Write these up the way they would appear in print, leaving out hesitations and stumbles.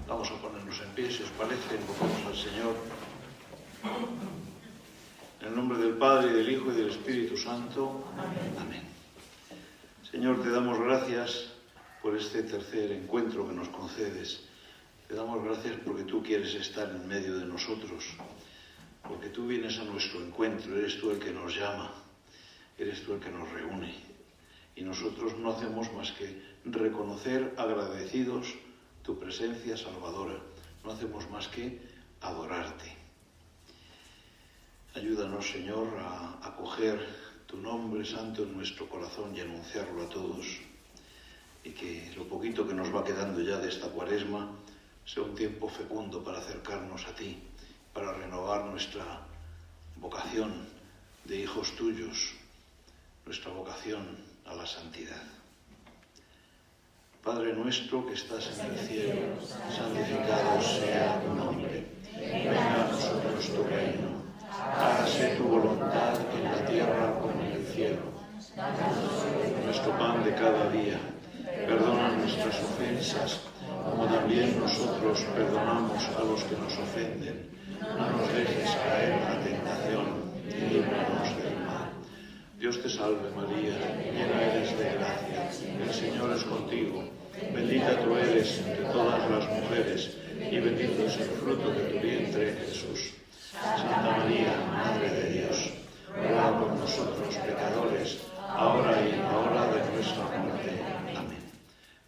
Vamos a ponernos en pie, si os parece, invocamos al Señor. En el nombre del Padre, y del Hijo, y del Espíritu Santo. Amén. Señor, te damos gracias por este tercer encuentro que nos concedes. Te damos gracias porque tú quieres estar en medio de nosotros, porque tú vienes a nuestro encuentro, eres tú el que nos llama, eres tú el que nos reúne. Y nosotros no hacemos más que reconocer agradecidos tu presencia salvadora, no hacemos más que adorarte. Ayúdanos, Señor, a acoger tu nombre santo en nuestro corazón y anunciarlo a todos, y que lo poquito que nos va quedando ya de esta Cuaresma sea un tiempo fecundo para acercarnos a ti, para renovar nuestra vocación de hijos tuyos, nuestra vocación a la santidad. Padre nuestro que estás en el cielo, santificado sea tu nombre. Venga a nosotros tu reino. Hágase tu voluntad en la tierra como en el cielo. Nuestro pan de cada día. Perdona nuestras ofensas, como también nosotros perdonamos a los que nos ofenden. No nos dejes caer en la tentación y líbranos del mal. Dios te salve María, llena eres de gracia, el Señor es contigo. Bendita tú eres entre todas las mujeres, y bendito es el fruto de tu vientre, Jesús. Santa María, Madre de Dios, ruega por nosotros pecadores, ahora y en la hora de nuestra muerte. Amén.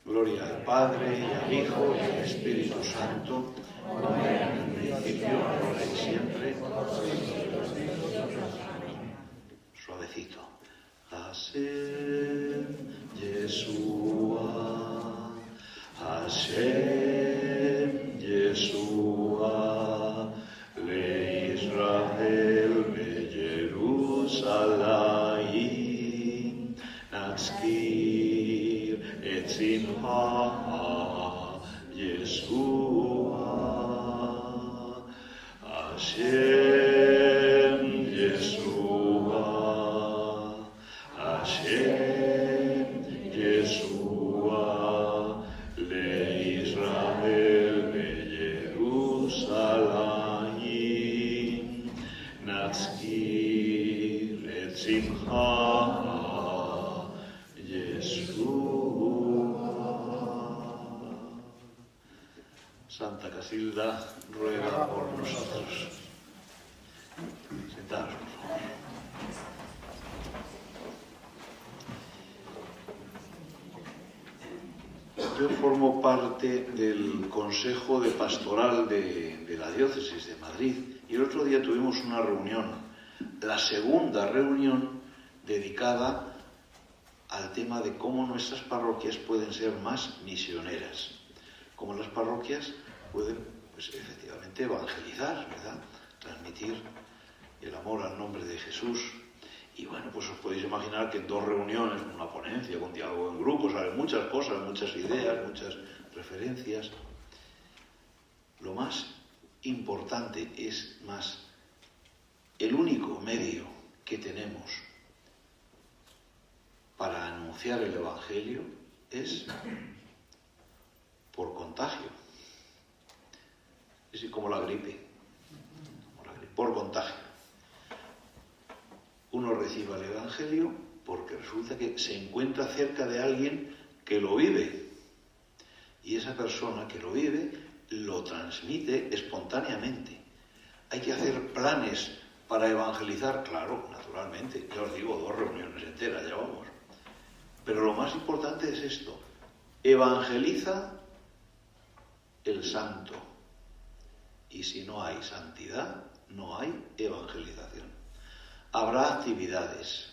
Gloria al Padre, y al Hijo, y al Espíritu Santo, como era en el principio, ahora y siempre. Suavecito. Hashem Yeshua, Hashem Yeshua, Le Israel be Jerusalem, Natzkir et Simcha Yeshua, Hashem Yeshua, Hashem Yeshua, Le Israel be Jerusalem, Natzkir et Simcha Yeshua. Santa Casilda, ruega por nosotros. Sentados, por favor. Yo formo parte del Consejo de Pastoral de la Diócesis de Madrid, y el otro día tuvimos una reunión, la segunda reunión dedicada al tema de cómo nuestras parroquias pueden ser más misioneras, cómo las parroquias pueden, pues efectivamente, evangelizar, ¿verdad? Transmitir el amor al nombre de Jesús. Y bueno, pues os podéis imaginar que en dos reuniones, con una ponencia, con diálogo en grupo, salen muchas cosas, muchas ideas, muchas referencias. Lo más importante es más, el único medio que tenemos para anunciar el Evangelio es por contagio. Es como la gripe, por contagio. Uno recibe el Evangelio porque resulta que se encuentra cerca de alguien que lo vive. Y esa persona que lo vive lo transmite espontáneamente. Hay que hacer planes para evangelizar, claro, naturalmente. Ya os digo, 2 reuniones enteras, ya vamos. Pero lo más importante es esto. Evangeliza el santo. Y si no hay santidad, no hay evangelización. Habrá actividades,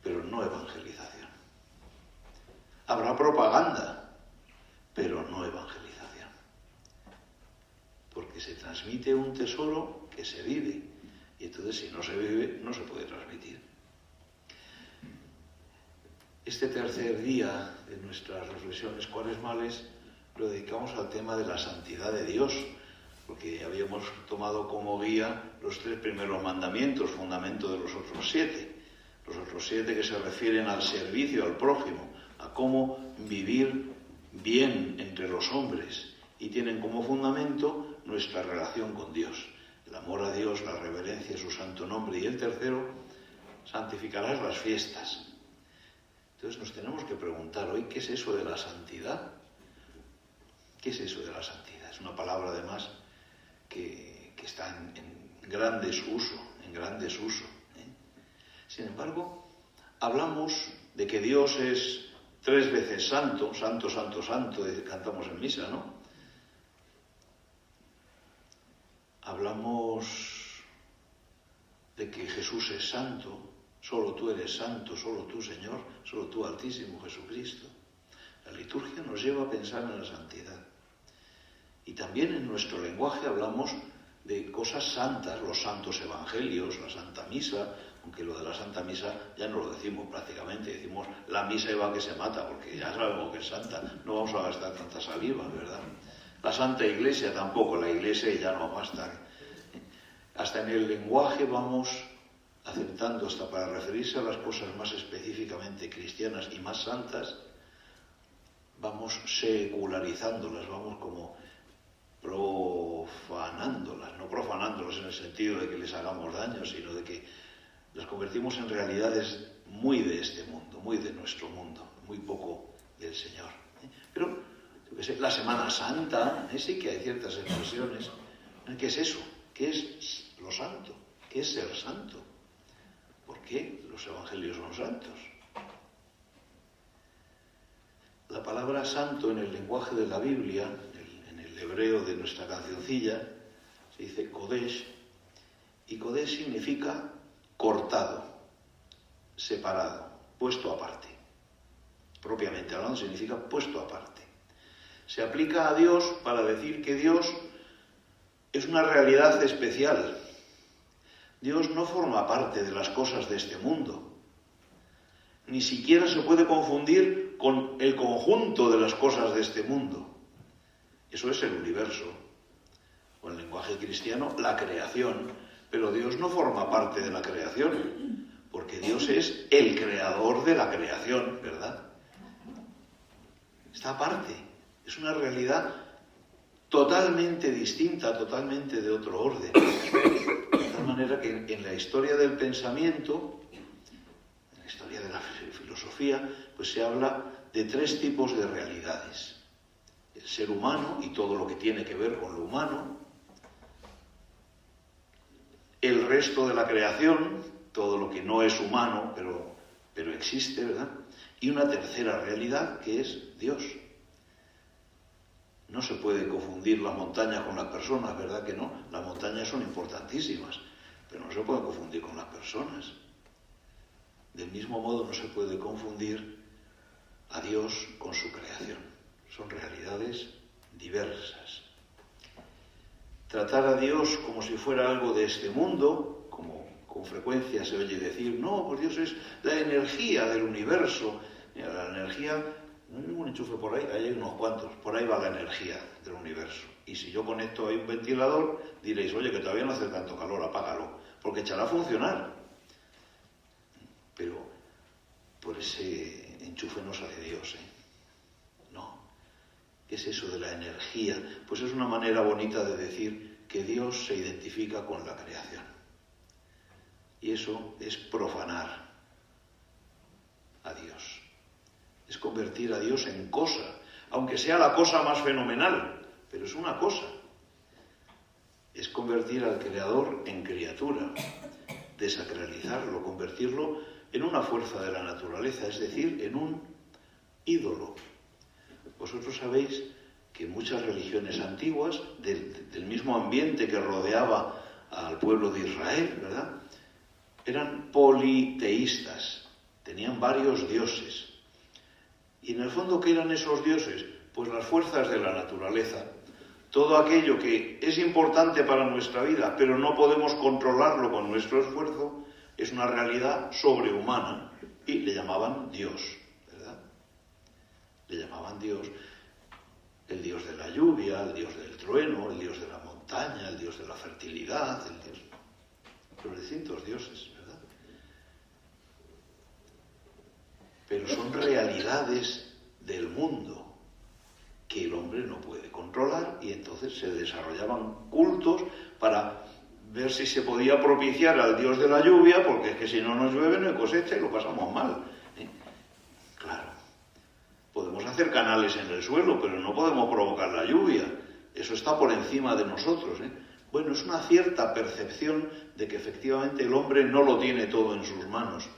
pero no evangelización. Habrá propaganda, pero no evangelización. Porque se transmite un tesoro que se vive, y entonces si no se vive, no se puede transmitir. Este tercer día de nuestras reflexiones cuaresmales lo dedicamos al tema de la santidad de Dios, porque habíamos tomado como guía los 3 primeros mandamientos, fundamento de los otros 7. Los otros 7 que se refieren al servicio al prójimo, a cómo vivir bien entre los hombres y tienen como fundamento nuestra relación con Dios. El amor a Dios, la reverencia a su santo nombre. Y el tercero, santificarás las fiestas. Entonces nos tenemos que preguntar hoy, ¿qué es eso de la santidad? ¿Qué es eso de la santidad? Es una palabra además que está en gran desuso, Sin embargo, hablamos de que Dios es 3 veces santo, santo, santo, santo, cantamos en misa, ¿no? Hablamos de que Jesús es santo, solo tú eres santo, solo tú, Señor, solo tú, Altísimo Jesucristo. La liturgia nos lleva a pensar en la santidad. Y también en nuestro lenguaje hablamos de cosas santas, los santos evangelios, la Santa Misa, aunque lo de la Santa Misa ya no lo decimos prácticamente, decimos la misa y va que se mata, porque ya sabemos que es santa, no vamos a gastar tanta saliva, ¿verdad? La Santa Iglesia tampoco, la Iglesia ya no basta. Hasta en el lenguaje vamos aceptando, hasta para referirse a las cosas más específicamente cristianas y más santas, vamos secularizándolas, vamos como profanándolas, no profanándolas en el sentido de que les hagamos daño, sino de que las convertimos en realidades muy de este mundo, muy de nuestro mundo, muy poco del Señor. Pero, yo qué sé, la Semana Santa, sí que hay ciertas expresiones. ¿Qué es eso? ¿Qué es lo santo? ¿Qué es ser santo? ¿Por qué los evangelios son santos? La palabra santo en el lenguaje de la Biblia, en el hebreo de nuestra cancioncilla, se dice Kodesh, y Kodesh significa cortado, separado, puesto aparte. Propiamente hablando significa puesto aparte. Se aplica a Dios para decir que Dios es una realidad especial. Dios no forma parte de las cosas de este mundo. Ni siquiera se puede confundir con el conjunto de las cosas de este mundo. Eso es el universo. O en lenguaje cristiano, la creación. Pero Dios no forma parte de la creación, porque Dios es el creador de la creación, ¿verdad? Está aparte. Es una realidad totalmente distinta, totalmente de otro orden. De tal manera que en la historia del pensamiento, en la historia de la filosofía, pues se habla de 3 tipos de realidades. El ser humano y todo lo que tiene que ver con lo humano, el resto de la creación, todo lo que no es humano, pero existe, ¿verdad? Y una tercera realidad que es Dios. No se puede confundir las montañas con las personas, ¿verdad que no? Las montañas son importantísimas, pero no se pueden confundir con las personas. Del mismo modo no se puede confundir a Dios con su creación. Son realidades diversas. Tratar a Dios como si fuera algo de este mundo, como con frecuencia se oye decir, no, pues Dios es la energía del universo. Mira, la energía, no hay ningún enchufe por ahí, hay unos cuantos, por ahí va la energía del universo. Y si yo conecto ahí un ventilador, diréis, oye, que todavía no hace tanto calor, apágalo, porque echará a funcionar. Pero por ese enchufe no sale Dios, No. ¿Qué es eso de la energía? Pues es una manera bonita de decir que Dios se identifica con la creación. Y eso es profanar a Dios. Es convertir a Dios en cosa, aunque sea la cosa más fenomenal, pero es una cosa. Es convertir al Creador en criatura, desacralizarlo, convertirlo en una fuerza de la naturaleza, es decir, en un ídolo. Vosotros sabéis que muchas religiones antiguas, del mismo ambiente que rodeaba al pueblo de Israel, ¿verdad?, eran politeístas, tenían varios dioses. Y en el fondo, ¿qué eran esos dioses? Pues las fuerzas de la naturaleza. Todo aquello que es importante para nuestra vida, pero no podemos controlarlo con nuestro esfuerzo, es una realidad sobrehumana. Y le llamaban Dios, ¿verdad? Le llamaban Dios, el Dios de la lluvia, el Dios del trueno, el Dios de la montaña, el Dios de la fertilidad, el Dios... los distintos dioses, ¿verdad? Pero son realidades del mundo. hombre no puede controlar, y entonces se desarrollaban cultos para ver si se podía propiciar al dios de la lluvia, porque es que si no nos llueve no hay cosecha y lo pasamos mal. Claro, podemos hacer canales en el suelo, pero no podemos provocar la lluvia. Eso está por encima de nosotros. Bueno, es una cierta percepción de que efectivamente el hombre no lo tiene todo en sus manos,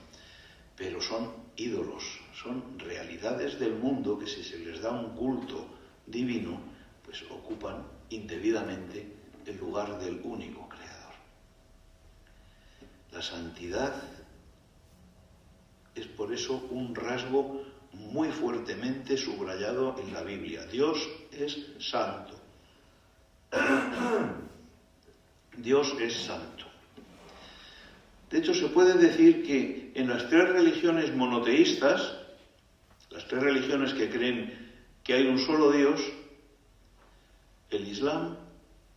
pero son ídolos, son realidades del mundo que si se les da un culto divino, pues ocupan indebidamente el lugar del único creador. La santidad es por eso un rasgo muy fuertemente subrayado en la Biblia. Dios es santo. Dios es santo. De hecho, se puede decir que en las tres religiones monoteístas, las tres religiones que creen que hay un solo Dios, el Islam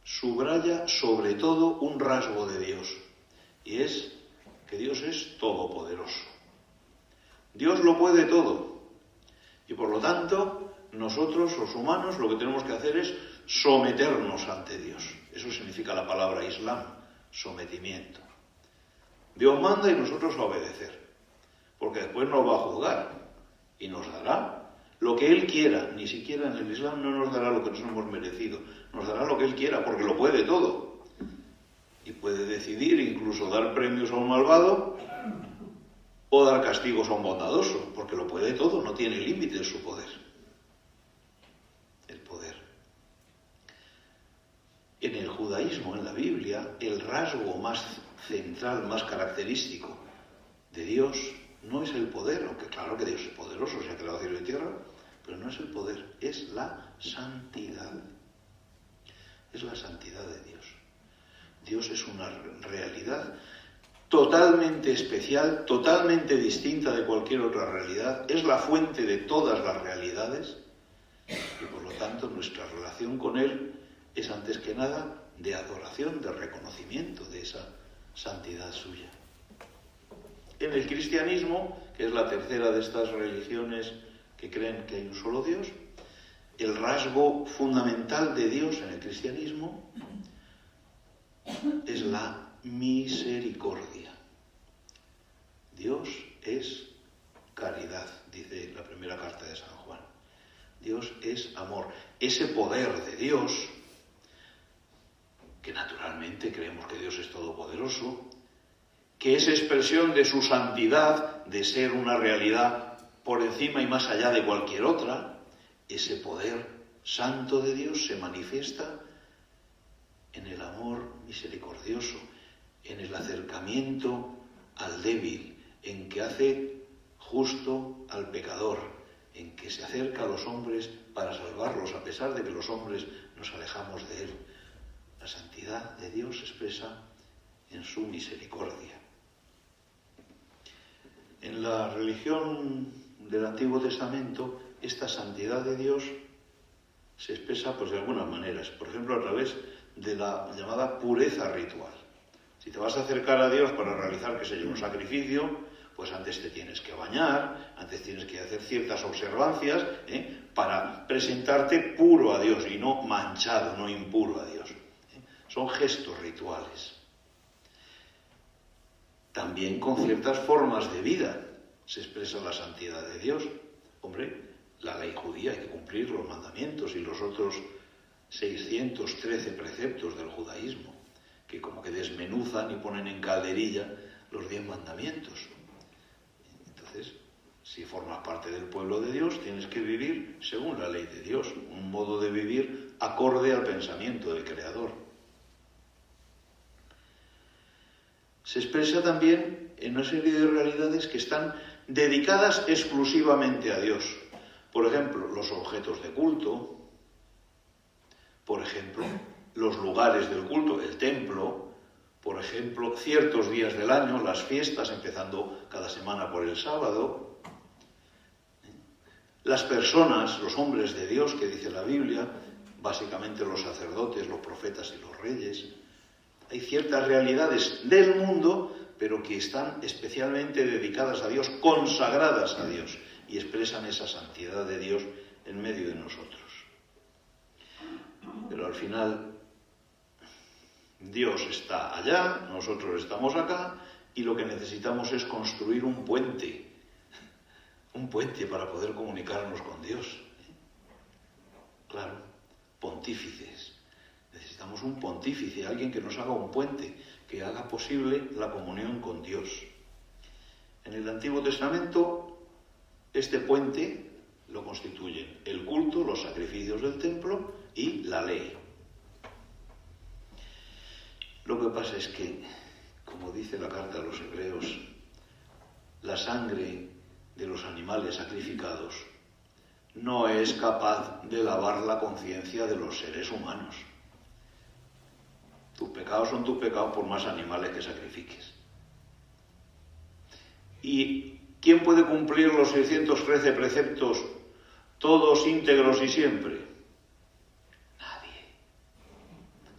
subraya sobre todo un rasgo de Dios, y es que Dios es todopoderoso. Dios lo puede todo, y por lo tanto, nosotros, los humanos, lo que tenemos que hacer es someternos ante Dios. Eso significa la palabra Islam, sometimiento. Dios manda y nosotros obedecer, porque después nos va a juzgar y nos dará lo que Él quiera. Ni siquiera en el Islam no nos dará lo que nos hemos merecido, nos dará lo que Él quiera, porque lo puede todo. Y puede decidir incluso dar premios a un malvado o dar castigos a un bondadoso, porque lo puede todo, no tiene límite en su poder. El poder. En el judaísmo, en la Biblia, el rasgo más central, más característico de Dios no es el poder, aunque claro que Dios es poderoso, se ha creado cielo y tierra, pero no es el poder, es la santidad. Es la santidad de Dios. Dios es una realidad totalmente especial, totalmente distinta de cualquier otra realidad, es la fuente de todas las realidades y por lo tanto nuestra relación con Él es antes que nada de adoración, de reconocimiento de esa santidad suya. En el cristianismo, que es la tercera de estas religiones que creen que hay un solo Dios, el rasgo fundamental de Dios en el cristianismo es la misericordia. Dios es caridad, dice la primera carta de San Juan. Dios es amor. Ese poder de Dios, que naturalmente creemos que Dios es todopoderoso, que es expresión de su santidad, de ser una realidad por encima y más allá de cualquier otra, ese poder santo de Dios se manifiesta en el amor misericordioso, en el acercamiento al débil, en que hace justo al pecador, en que se acerca a los hombres para salvarlos, a pesar de que los hombres nos alejamos de Él. La santidad de Dios se expresa en su misericordia. En la religión del Antiguo Testamento, esta santidad de Dios se expresa pues de algunas maneras. Por ejemplo, a través de la llamada pureza ritual. Si te vas a acercar a Dios para realizar, qué sé yo, un sacrificio, pues antes te tienes que bañar, antes tienes que hacer ciertas observancias, para presentarte puro a Dios y no manchado, no impuro a Dios. Son gestos rituales. También con ciertas formas de vida se expresa la santidad de Dios. Hombre, la ley judía hay que cumplir los mandamientos y los otros 613 preceptos del judaísmo, que como que desmenuzan y ponen en calderilla los 10 mandamientos. Entonces, si formas parte del pueblo de Dios, tienes que vivir según la ley de Dios, un modo de vivir acorde al pensamiento del Creador. Se expresa también en una serie de realidades que están dedicadas exclusivamente a Dios. Por ejemplo, los objetos de culto, por ejemplo, los lugares del culto, el templo, por ejemplo, ciertos días del año, las fiestas, empezando cada semana por el sábado, las personas, los hombres de Dios que dice la Biblia, básicamente los sacerdotes, los profetas y los reyes. Hay ciertas realidades del mundo, pero que están especialmente dedicadas a Dios, consagradas a Dios, y expresan esa santidad de Dios en medio de nosotros. pero al final Dios está allá, nosotros estamos acá, y lo que necesitamos es construir un puente para poder comunicarnos con Dios. Claro, pontífices. Necesitamos un pontífice, alguien que nos haga un puente, que haga posible la comunión con Dios. En el Antiguo Testamento, este puente lo constituyen el culto, los sacrificios del templo y la ley. Lo que pasa es que, como dice la carta a los Hebreos, la sangre de los animales sacrificados no es capaz de lavar la conciencia de los seres humanos. Tus pecados son tus pecados por más animales que sacrifiques. ¿Y quién puede cumplir los 613 preceptos todos íntegros y siempre?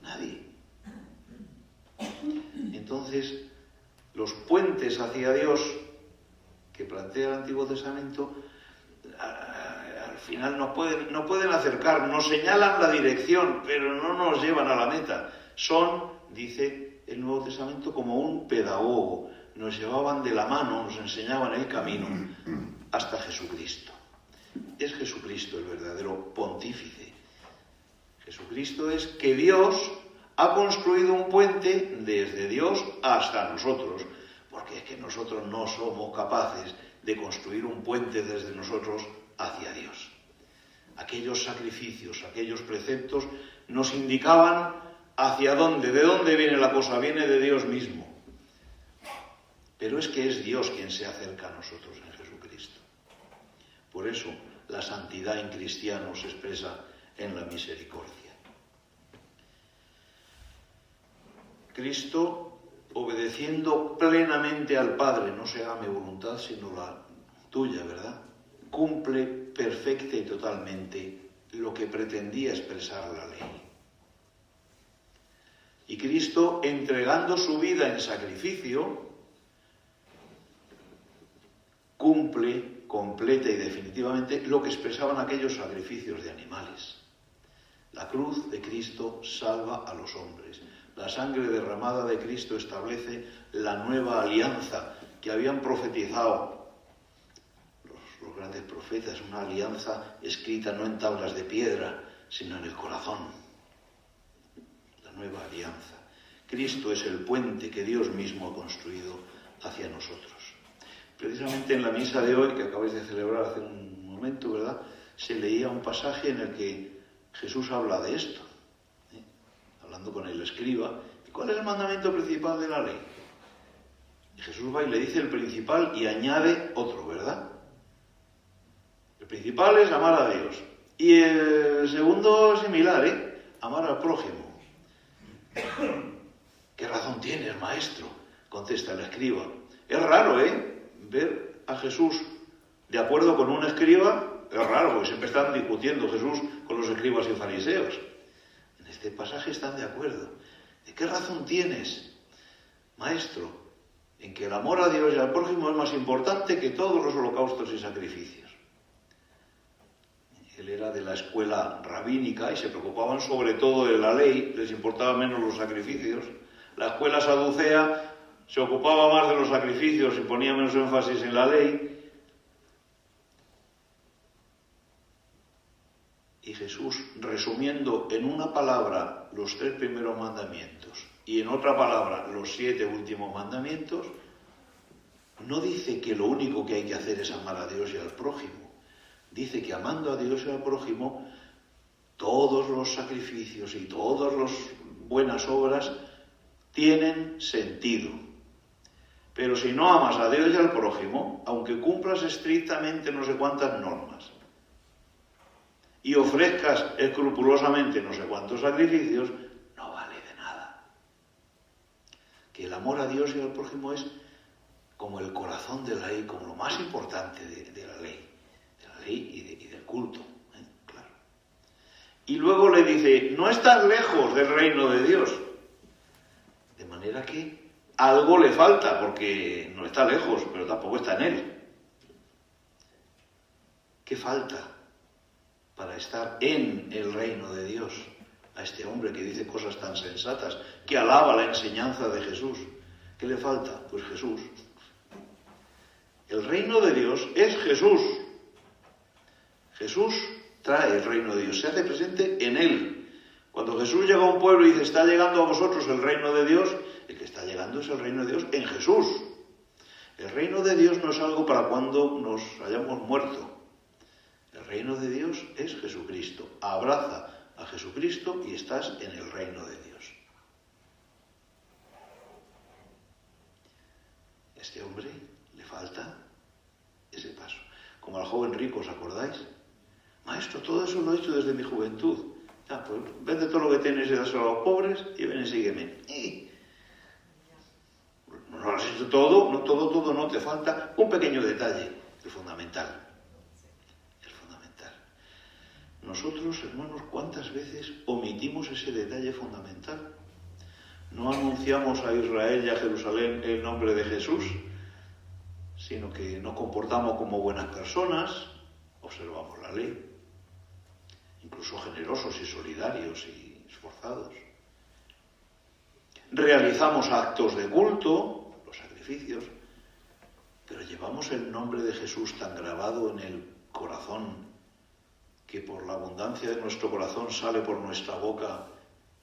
Nadie. Entonces, los puentes hacia Dios que plantea el Antiguo Testamento al final no pueden acercar, nos señalan la dirección, pero no nos llevan a la meta. Son, dice el Nuevo Testamento, como un pedagogo. Nos llevaban de la mano, nos enseñaban el camino hasta Jesucristo. Es Jesucristo el verdadero pontífice. Jesucristo es que Dios ha construido un puente desde Dios hasta nosotros, porque es que nosotros no somos capaces de construir un puente desde nosotros hacia Dios. Aquellos sacrificios, aquellos preceptos nos indicaban hacia dónde, de dónde viene la cosa, viene de Dios mismo. Pero es que es Dios quien se acerca a nosotros en Jesucristo. Por eso la santidad en cristiano se expresa en la misericordia. Cristo, obedeciendo plenamente al Padre, no se haga mi voluntad sino la tuya, ¿verdad?, cumple perfecta y totalmente lo que pretendía expresar la ley. Y Cristo, entregando su vida en sacrificio, cumple completa y definitivamente lo que expresaban aquellos sacrificios de animales. La cruz de Cristo salva a los hombres. La sangre derramada de Cristo establece la nueva alianza que habían profetizado los grandes profetas, una alianza escrita no en tablas de piedra, sino en el corazón. La nueva alianza. Cristo es el puente que Dios mismo ha construido hacia nosotros. Precisamente en la misa de hoy, que acabáis de celebrar hace un momento, ¿verdad?, se leía un pasaje en el que Jesús habla de esto, hablando con el escriba. ¿Cuál es el mandamiento principal de la ley? Y Jesús va y le dice el principal y añade otro, ¿verdad? El principal es amar a Dios. Y el segundo es similar, amar al prójimo. ¿Qué razón tienes, maestro?, contesta el escriba. Es raro, ver a Jesús de acuerdo con un escriba. Es raro, porque siempre están discutiendo Jesús con los escribas y fariseos. En este pasaje están de acuerdo. ¿De qué razón tienes, maestro, en que el amor a Dios y al prójimo es más importante que todos los holocaustos y sacrificios? Él era de la escuela rabínica y se preocupaban sobre todo de la ley, les importaban menos los sacrificios. La escuela saducea se ocupaba más de los sacrificios y ponía menos énfasis en la ley. Y Jesús, resumiendo en una palabra los 3 primeros mandamientos y en otra palabra los 7 últimos mandamientos, no dice que lo único que hay que hacer es amar a Dios y al prójimo. Dice que amando a Dios y al prójimo, todos los sacrificios y todas las buenas obras tienen sentido. Pero si no amas a Dios y al prójimo, aunque cumplas estrictamente no sé cuántas normas y ofrezcas escrupulosamente no sé cuántos sacrificios, no vale de nada. Que el amor a Dios y al prójimo es como el corazón de la ley, como lo más importante de la ley y del culto, claro. Y luego le dice, no estás lejos del reino de Dios. De manera que algo le falta, porque no está lejos, pero tampoco está en él. ¿Qué falta para estar en el reino de Dios? a este hombre que dice cosas tan sensatas, que alaba la enseñanza de Jesús. ¿Qué le falta? Pues Jesús. El reino de Dios es Jesús. Jesús trae el reino de Dios, se hace presente en él. Cuando Jesús llega a un pueblo y dice, está llegando a vosotros el reino de Dios, el que está llegando es el reino de Dios en Jesús. El reino de Dios no es algo para cuando nos hayamos muerto. El reino de Dios es Jesucristo. Abraza a Jesucristo y estás en el reino de Dios. A este hombre le falta ese paso. Como al joven rico, ¿os acordáis? Maestro, todo eso lo he hecho desde mi juventud. Ya, pues vende todo lo que tienes y dáselo a los pobres y ven y sígueme. No lo has hecho todo, no todo, no te falta un pequeño detalle, el fundamental. El fundamental. Nosotros, hermanos, ¿cuántas veces omitimos ese detalle fundamental? No anunciamos a Israel y a Jerusalén el nombre de Jesús, sino que nos comportamos como buenas personas, observamos la ley, incluso generosos y solidarios y esforzados. Realizamos actos de culto, los sacrificios, pero llevamos el nombre de Jesús tan grabado en el corazón que por la abundancia de nuestro corazón sale por nuestra boca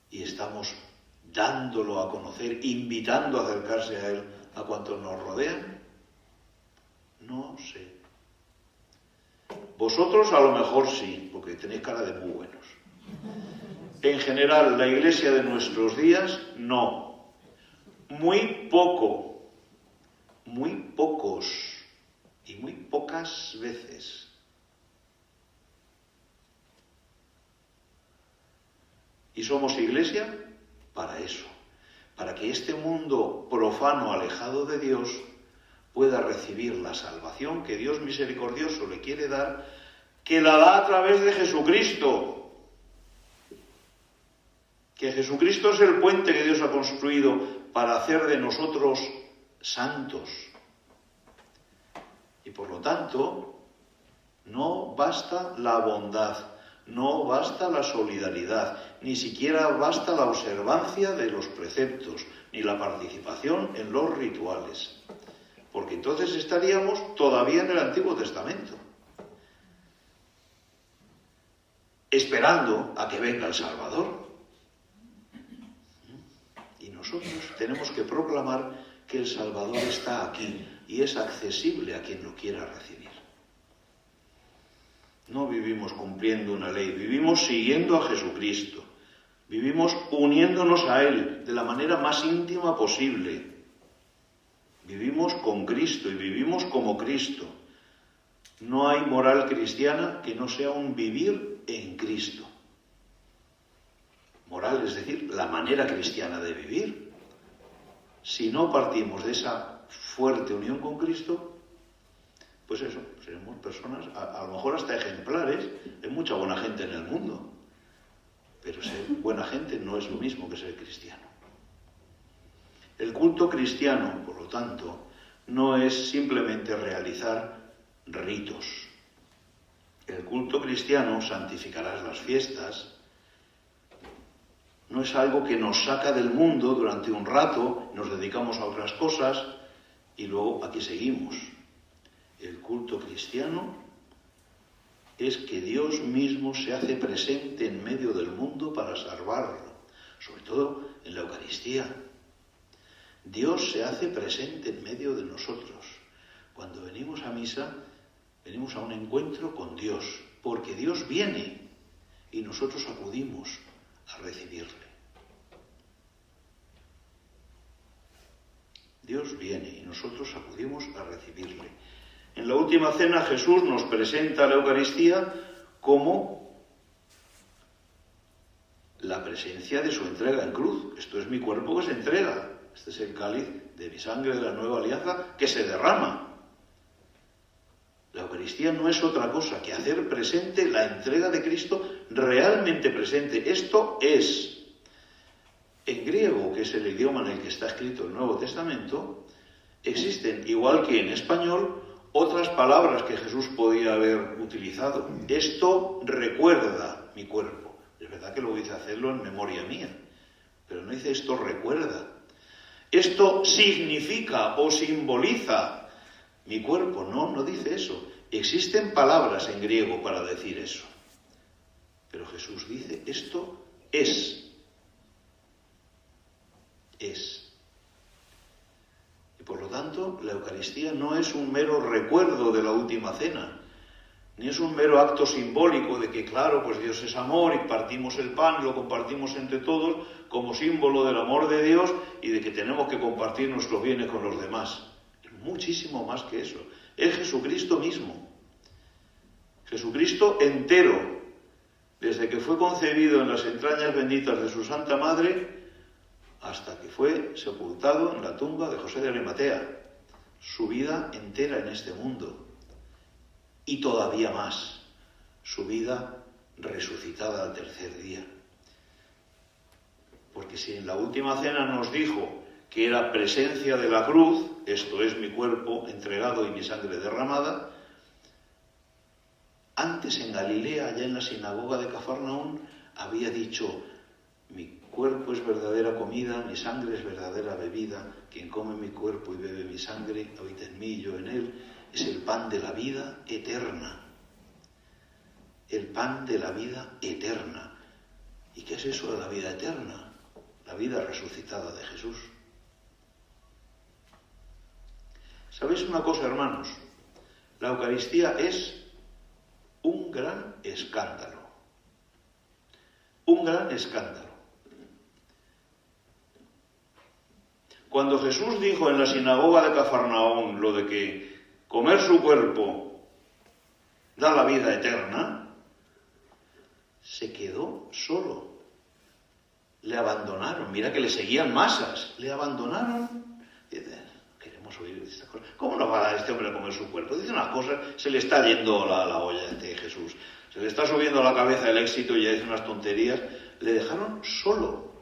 y estamos dándolo a conocer, invitando a acercarse a él a cuantos nos rodean. No sé. Vosotros a lo mejor sí, porque tenéis cara de muy buenos. En general, la iglesia de nuestros días, no. Muy poco, muy pocos y muy pocas veces. ¿Y somos iglesia? Para eso, para que este mundo profano, alejado de Dios, pueda recibir la salvación que Dios misericordioso le quiere dar, que la da a través de Jesucristo. Que Jesucristo es el puente que Dios ha construido para hacer de nosotros santos. Y por lo tanto, no basta la bondad, no basta la solidaridad, ni siquiera basta la observancia de los preceptos, ni la participación en los rituales. Porque entonces estaríamos todavía en el Antiguo Testamento, esperando a que venga el Salvador. Y nosotros tenemos que proclamar que el Salvador está aquí y es accesible a quien lo quiera recibir. No vivimos cumpliendo una ley, vivimos siguiendo a Jesucristo, vivimos uniéndonos a Él de la manera más íntima posible. Vivimos con Cristo y vivimos como Cristo. No hay moral cristiana que no sea un vivir en Cristo. Moral, es decir, la manera cristiana de vivir. Si no partimos de esa fuerte unión con Cristo, pues eso, seremos personas, a lo mejor hasta ejemplares. Hay mucha buena gente en el mundo, pero ser buena gente no es lo mismo que ser cristiano. El culto cristiano, por lo tanto, no es simplemente realizar ritos. El culto cristiano, santificarás las fiestas, no es algo que nos saca del mundo durante un rato, nos dedicamos a otras cosas y luego aquí seguimos. El culto cristiano es que Dios mismo se hace presente en medio del mundo para salvarlo, sobre todo en la Eucaristía. Dios se hace presente en medio de nosotros. Cuando venimos a misa, venimos a un encuentro con Dios, porque Dios viene y nosotros acudimos a recibirle. Dios viene y nosotros acudimos a recibirle. En la última cena Jesús nos presenta la Eucaristía como la presencia de su entrega en cruz. Esto es mi cuerpo que se entrega. Este es el cáliz de mi sangre de la nueva alianza que se derrama. La Eucaristía no es otra cosa que hacer presente la entrega de Cristo realmente presente. Esto es, en griego, que es el idioma en el que está escrito el Nuevo Testamento, existen, igual que en español, otras palabras que Jesús podía haber utilizado. Esto recuerda mi cuerpo. Es verdad que luego dice hacerlo en memoria mía, pero no dice esto recuerda. Esto significa o simboliza mi cuerpo. No, no dice eso. Existen palabras en griego para decir eso. Pero Jesús dice, esto es. Es. Y por lo tanto, la Eucaristía no es un mero recuerdo de la última cena, ni es un mero acto simbólico de que, claro, pues Dios es amor y partimos el pan y lo compartimos entre todos como símbolo del amor de Dios y de que tenemos que compartir nuestros bienes con los demás. Es muchísimo más que eso. Es Jesucristo mismo. Jesucristo entero, desde que fue concebido en las entrañas benditas de su Santa Madre hasta que fue sepultado en la tumba de José de Arimatea. Su vida entera en este mundo. Y todavía más, su vida resucitada al tercer día. Porque si en la última cena nos dijo que era presencia de la cruz, esto es mi cuerpo entregado y mi sangre derramada, antes en Galilea, allá en la sinagoga de Cafarnaún, había dicho, mi cuerpo es verdadera comida, mi sangre es verdadera bebida, quien come mi cuerpo y bebe mi sangre, habita en mí y yo en él, es el pan de la vida eterna. El pan de la vida eterna. ¿Y qué es eso de la vida eterna? La vida resucitada de Jesús. ¿Sabéis una cosa, hermanos? La Eucaristía es un gran escándalo. Un gran escándalo. Cuando Jesús dijo en la sinagoga de Cafarnaún lo de que comer su cuerpo da la vida eterna, se quedó solo. Le abandonaron. Mira que le seguían masas. Le abandonaron. Dice, queremos oír estas cosas. ¿Cómo no va este hombre a comer su cuerpo? Dice unas cosas, se le está yendo la olla de Jesús. Se le está subiendo a la cabeza el éxito y ya dice unas tonterías. Le dejaron solo.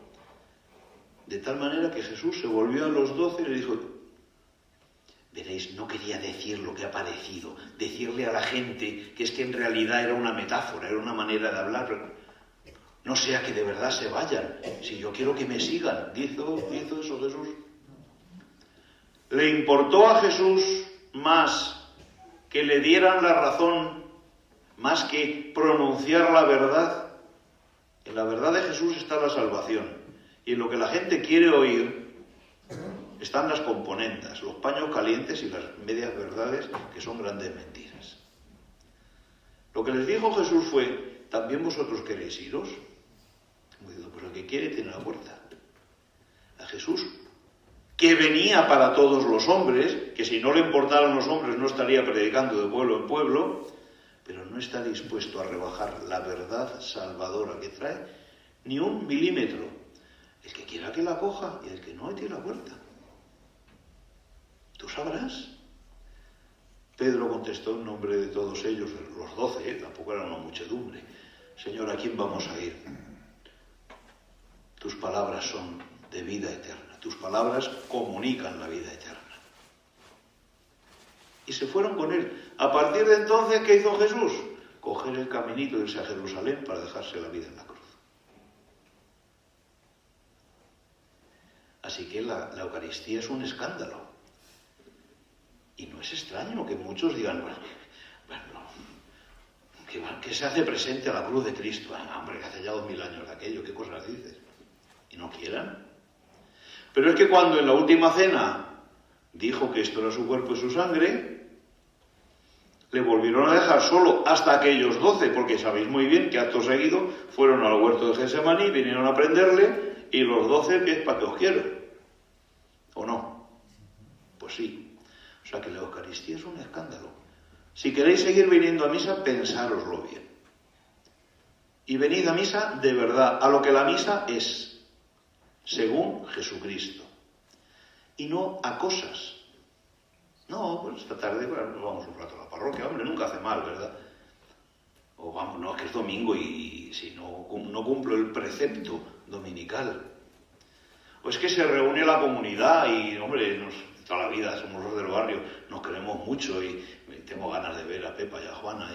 De tal manera que Jesús se volvió a los 12 y le dijo, veréis, no quería decir lo que ha parecido, decirle a la gente que es que en realidad era una metáfora, era una manera de hablar. No sea que de verdad se vayan, si yo quiero que me sigan. ¿Hizo eso Jesús? ¿Le importó a Jesús más que le dieran la razón, más que pronunciar la verdad? En la verdad de Jesús está la salvación. Y en lo que la gente quiere oír están las componendas, los paños calientes y las medias verdades, que son grandes mentiras. Lo que les dijo Jesús fue, ¿también vosotros queréis iros? Como digo, pues el que quiere tiene la puerta. A Jesús, que venía para todos los hombres, que si no le importaran los hombres no estaría predicando de pueblo en pueblo, pero no está dispuesto a rebajar la verdad salvadora que trae ni un milímetro. El que quiera que la coja y el que no, tiene la puerta. Tú sabrás. Pedro contestó en nombre de todos ellos, los 12, tampoco era una muchedumbre. Señor, ¿a quién vamos a ir? Tus palabras son de vida eterna. Tus palabras comunican la vida eterna. Y se fueron con él. A partir de entonces, ¿qué hizo Jesús? Coger el caminito de irse a Jerusalén para dejarse la vida en la cruz. Así que la Eucaristía es un escándalo. Y no es extraño que muchos digan, bueno, que se hace presente a la cruz de Cristo. Hombre, que hace ya 2000 años de aquello, ¿qué cosas dices? Y no quieran. Pero es que cuando en la última cena dijo que esto era su cuerpo y su sangre, le volvieron a dejar solo hasta aquellos 12, porque sabéis muy bien que acto seguido fueron al huerto de Getsemaní, vinieron a prenderle, y los 12, ¿qué es? ¿Para qué os quiero? ¿O no? Pues sí. O sea que la Eucaristía es un escándalo. Si queréis seguir viniendo a misa, pensároslo bien. Y venid a misa de verdad, a lo que la misa es, según Jesucristo. Y no a cosas. No, pues esta tarde nos vamos un rato a la parroquia. Hombre, nunca hace mal, ¿verdad? O vamos, no, que es domingo y si no cumplo el precepto dominical. O es que se reúne la comunidad y, hombre, toda la vida somos los del barrio, nos queremos mucho y tengo ganas de ver a Pepa y a Juana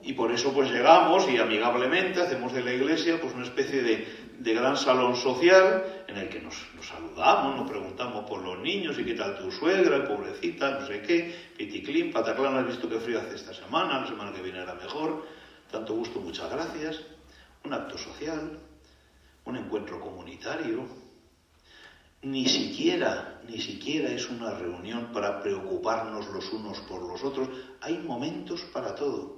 Y por eso pues llegamos y amigablemente hacemos de la iglesia pues una especie de gran salón social en el que nos saludamos, nos preguntamos por los niños y qué tal tu suegra, pobrecita, no sé qué, piticlín, pataclán, ¿has visto qué frío hace esta semana? La semana que viene era mejor, tanto gusto, muchas gracias. Un acto social, un encuentro comunitario. Ni siquiera es una reunión para preocuparnos los unos por los otros. Hay momentos para todo.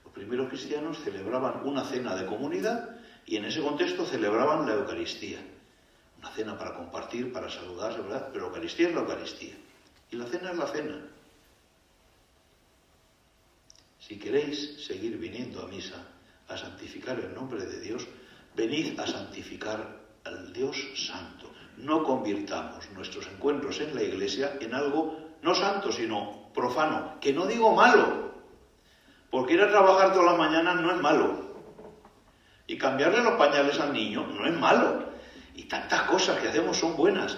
Los primeros cristianos celebraban una cena de comunidad y en ese contexto celebraban la Eucaristía. Una cena para compartir, para saludarse, ¿verdad? Pero la Eucaristía es la Eucaristía. Y la cena es la cena. Si queréis seguir viniendo a misa, a santificar el nombre de Dios, venid a santificar al Dios Santo. No convirtamos nuestros encuentros en la iglesia en algo no santo, sino profano. Que no digo malo. Porque ir a trabajar todas las mañanas no es malo. Y cambiarle los pañales al niño no es malo. Y tantas cosas que hacemos son buenas,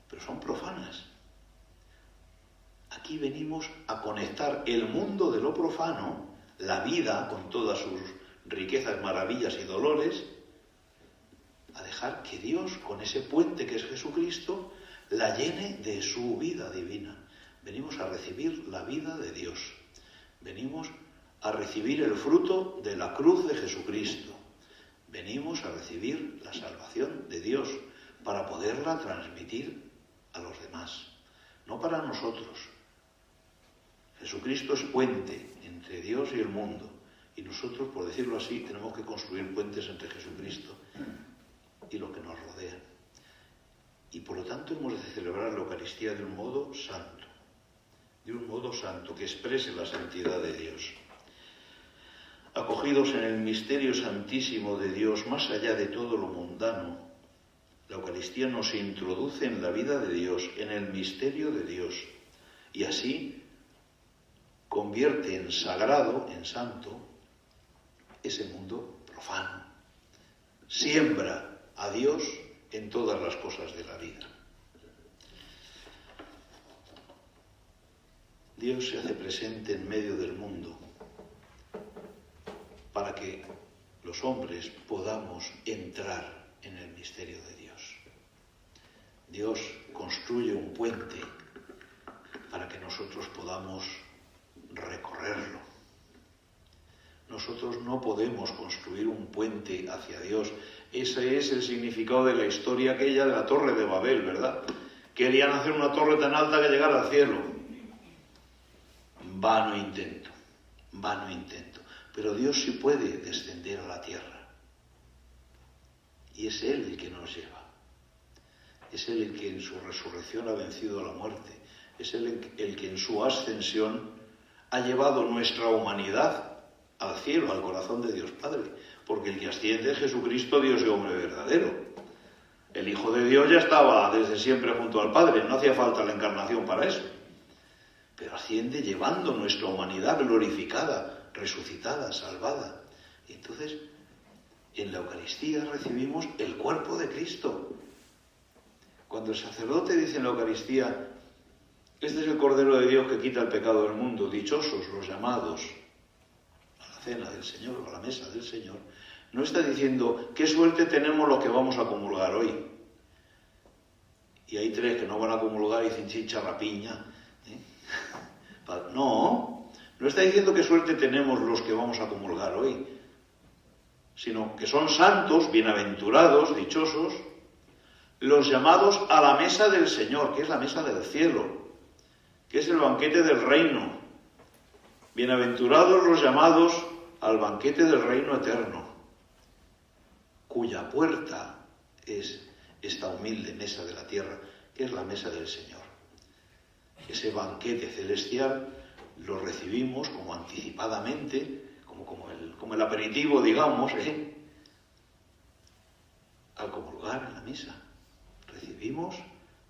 pero son profanas. Aquí venimos a conectar el mundo de lo profano, la vida con todas sus riquezas, maravillas y dolores, a dejar que Dios, con ese puente que es Jesucristo, la llene de su vida divina. Venimos a recibir la vida de Dios. Venimos a recibir el fruto de la cruz de Jesucristo. Venimos a recibir la salvación de Dios para poderla transmitir a los demás, no para nosotros. Jesucristo es puente entre Dios y el mundo, y nosotros, por decirlo así, tenemos que construir puentes entre Jesucristo y lo que nos rodea. Y por lo tanto hemos de celebrar la Eucaristía de un modo santo, que exprese la santidad de Dios. Acogidos en el misterio santísimo de Dios, más allá de todo lo mundano, la Eucaristía nos introduce en la vida de Dios, en el misterio de Dios, y así convierte en sagrado, en santo, ese mundo profano. Siembra a Dios en todas las cosas de la vida. Dios se hace presente en medio del mundo para que los hombres podamos entrar en el misterio de Dios. Dios construye un puente para que nosotros podamos recorrerlo. Nosotros no podemos construir un puente hacia Dios. Ese es el significado de la historia aquella de la Torre de Babel, ¿verdad? Querían hacer una torre tan alta que llegara al cielo. Vano intento. Pero Dios sí puede descender a la tierra. Y es Él el que nos lleva. Es Él el que en su resurrección ha vencido a la muerte. Es Él el que en su ascensión ha llevado nuestra humanidad al cielo, al corazón de Dios Padre. Porque el que asciende es Jesucristo, Dios y hombre verdadero. El Hijo de Dios ya estaba desde siempre junto al Padre, no hacía falta la encarnación para eso. Pero asciende llevando nuestra humanidad glorificada, resucitada, salvada. Y entonces, en la Eucaristía recibimos el cuerpo de Cristo. Cuando el sacerdote dice en la Eucaristía, este es el Cordero de Dios que quita el pecado del mundo, dichosos los llamados a la cena del Señor o a la mesa del Señor, no está diciendo, qué suerte tenemos los que vamos a comulgar hoy. Y hay 3 que no van a comulgar y dicen chicha, rapiña. No está diciendo qué suerte tenemos los que vamos a comulgar hoy, sino que son santos, bienaventurados, dichosos, los llamados a la mesa del Señor, que es la mesa del cielo, que es el banquete del reino. Bienaventurados los llamados al banquete del reino eterno, cuya puerta es esta humilde mesa de la tierra, que es la mesa del Señor. Ese banquete celestial lo recibimos como anticipadamente, como el aperitivo, digamos, al comulgar en la misa. Recibimos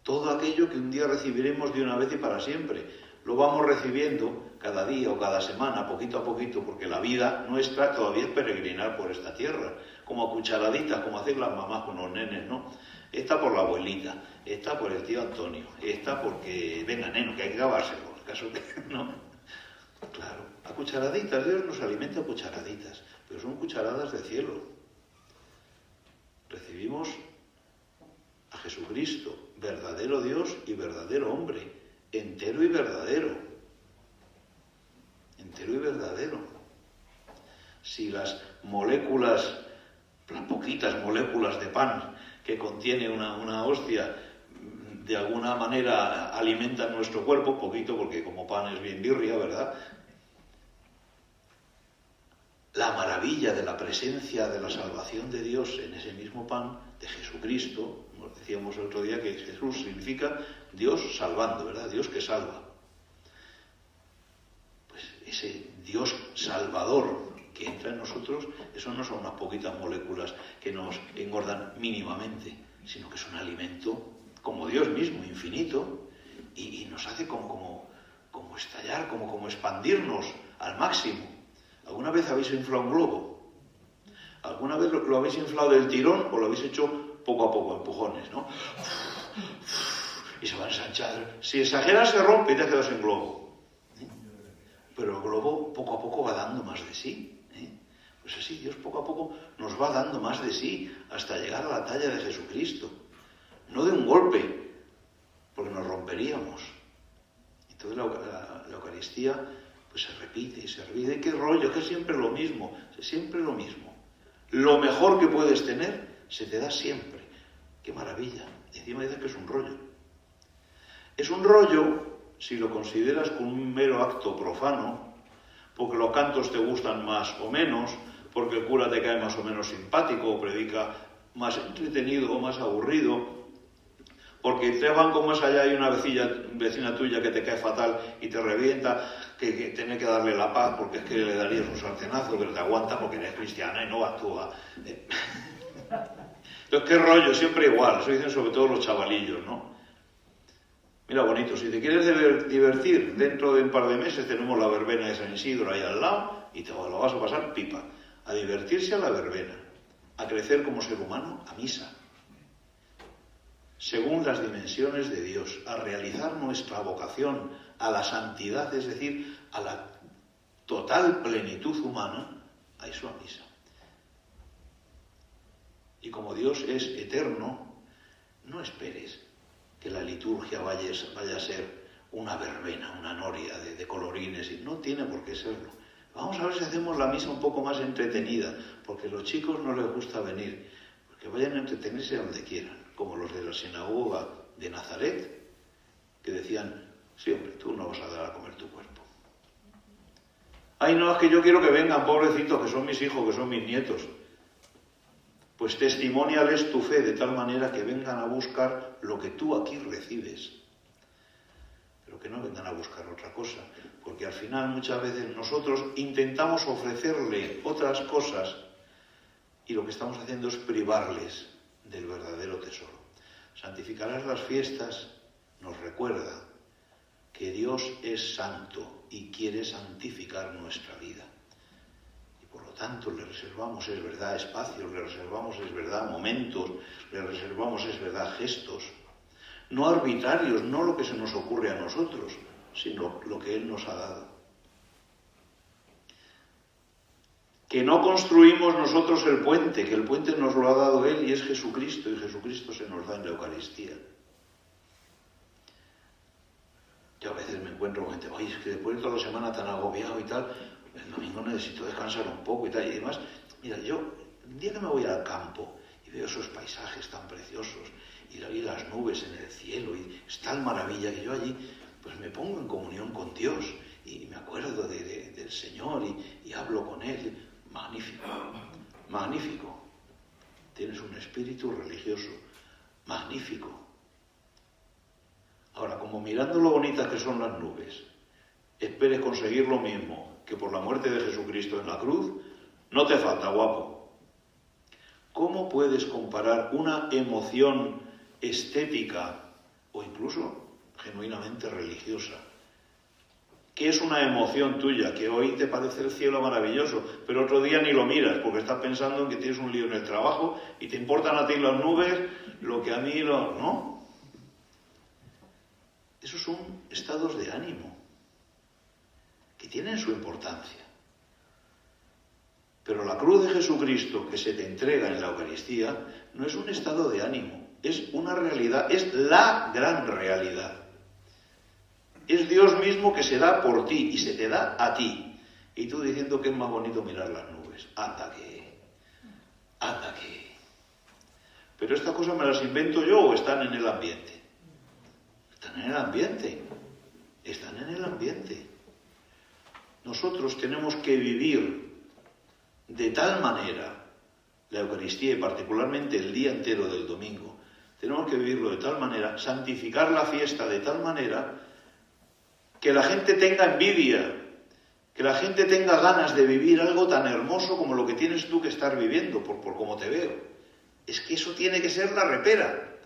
todo aquello que un día recibiremos de una vez y para siempre. Lo vamos recibiendo cada día o cada semana, poquito a poquito, porque la vida nuestra todavía es peregrinar por esta tierra, como a cucharaditas, como hacen las mamás con los nenes, ¿no? Esta por la abuelita, esta por el tío Antonio, esta porque, venga, neno, que hay que acabárselo, el caso que no. Claro, a cucharaditas. Dios nos alimenta a cucharaditas, pero son cucharadas de cielo. Recibimos a Jesucristo, verdadero Dios y verdadero hombre, entero y verdadero. Entero y verdadero. Si las moléculas, las poquitas moléculas de pan que contiene una hostia, de alguna manera alimentan nuestro cuerpo, poquito porque como pan es bien birria, ¿verdad? La maravilla de la presencia de la salvación de Dios en ese mismo pan, de Jesucristo, nos decíamos el otro día que Jesús significa Dios salvando, ¿verdad? Dios que salva. Pues ese Dios salvador que entra en nosotros, eso no son unas poquitas moléculas que nos engordan mínimamente, sino que es un alimento como Dios mismo, infinito, y nos hace como estallar, como expandirnos al máximo. ¿Alguna vez habéis inflado un globo? ¿Alguna vez lo habéis inflado del tirón o lo habéis hecho poco a poco, empujones, ¿no? Y se va a ensanchar. Si exageras se rompe y te quedas en globo. Pero el globo poco a poco va dando más de sí. Pues así, Dios poco a poco nos va dando más de sí hasta llegar a la talla de Jesucristo. No de un golpe, porque nos romperíamos. Entonces la Eucaristía pues se repite y se repite. ¿Qué rollo? Que es siempre lo mismo, siempre lo mismo. Lo mejor que puedes tener se te da siempre. ¡Qué maravilla! Y encima dices que es un rollo. Es un rollo si lo consideras como un mero acto profano, porque los cantos te gustan más o menos, porque el cura te cae más o menos simpático, o predica más entretenido o más aburrido, porque te van como es allá, hay una vecina tuya que te cae fatal y te revienta, que tiene que darle la paz porque es que le darías un sartenazo, pero te aguanta porque eres cristiana y no actúa. Entonces, qué rollo, siempre igual, eso dicen sobre todo los chavalillos, ¿no? Mira, bonito, si te quieres divertir, dentro de un par de meses tenemos la verbena de San Isidro ahí al lado y te lo vas a pasar pipa. A divertirse a la verbena, a crecer como ser humano a misa, según las dimensiones de Dios, a realizar nuestra vocación a la santidad, es decir, a la total plenitud humana, a eso a misa. Y como Dios es eterno, no esperes que la liturgia vaya a ser una verbena, una noria de colorines, y no tiene por qué serlo. Vamos a ver si hacemos la misa un poco más entretenida, porque a los chicos no les gusta venir, porque vayan a entretenerse donde quieran, como los de la sinagoga de Nazaret, que decían, sí hombre, tú no vas a dar a comer tu cuerpo. Ay no, es que yo quiero que vengan, pobrecitos, que son mis hijos, que son mis nietos. Pues testimoniales tu fe de tal manera que vengan a buscar lo que tú aquí recibes. Pero que no vengan a buscar otra cosa, porque al final muchas veces nosotros intentamos ofrecerle otras cosas y lo que estamos haciendo es privarles del verdadero tesoro. Santificarás las fiestas nos recuerda que Dios es santo y quiere santificar nuestra vida. Por lo tanto, le reservamos, es verdad, espacios, le reservamos, es verdad, momentos, le reservamos, es verdad, gestos. No arbitrarios, no lo que se nos ocurre a nosotros, sino lo que Él nos ha dado. Que no construimos nosotros el puente, que el puente nos lo ha dado Él y es Jesucristo, y Jesucristo se nos da en la Eucaristía. Yo a veces me encuentro con gente, oye, es que después de toda la semana tan agobiado y tal, el domingo necesito descansar un poco y tal, y demás. Mira, yo, un día que me voy al campo y veo esos paisajes tan preciosos, y las nubes en el cielo, y es tal maravilla que yo allí, pues me pongo en comunión con Dios, y me acuerdo del Señor, y hablo con Él. Magnífico, magnífico. Tienes un espíritu religioso, magnífico. Ahora, como mirando lo bonitas que son las nubes, esperes conseguir lo mismo que por la muerte de Jesucristo en la cruz, no te falta, guapo. ¿Cómo puedes comparar una emoción estética o incluso genuinamente religiosa? ¿Qué es una emoción tuya? Que hoy te parece el cielo maravilloso, pero otro día ni lo miras porque estás pensando en que tienes un lío en el trabajo y te importan a ti las nubes, lo que a mí ¿no? Esos son estados de ánimo. que tienen su importancia. Pero la cruz de Jesucristo que se te entrega en la Eucaristía no es un estado de ánimo, es una realidad, es la gran realidad. Es Dios mismo que se da por ti y se te da a ti. Y tú diciendo que es más bonito mirar las nubes. Anda que. Pero estas cosas me las invento yo o están en el ambiente. Están en el ambiente. Nosotros tenemos que vivir de tal manera la Eucaristía y particularmente el día entero del domingo. Tenemos que vivirlo de tal manera, santificar la fiesta de tal manera que la gente tenga envidia, que la gente tenga ganas de vivir algo tan hermoso como lo que tienes tú que estar viviendo, por cómo te veo. Es que eso tiene que ser la repera,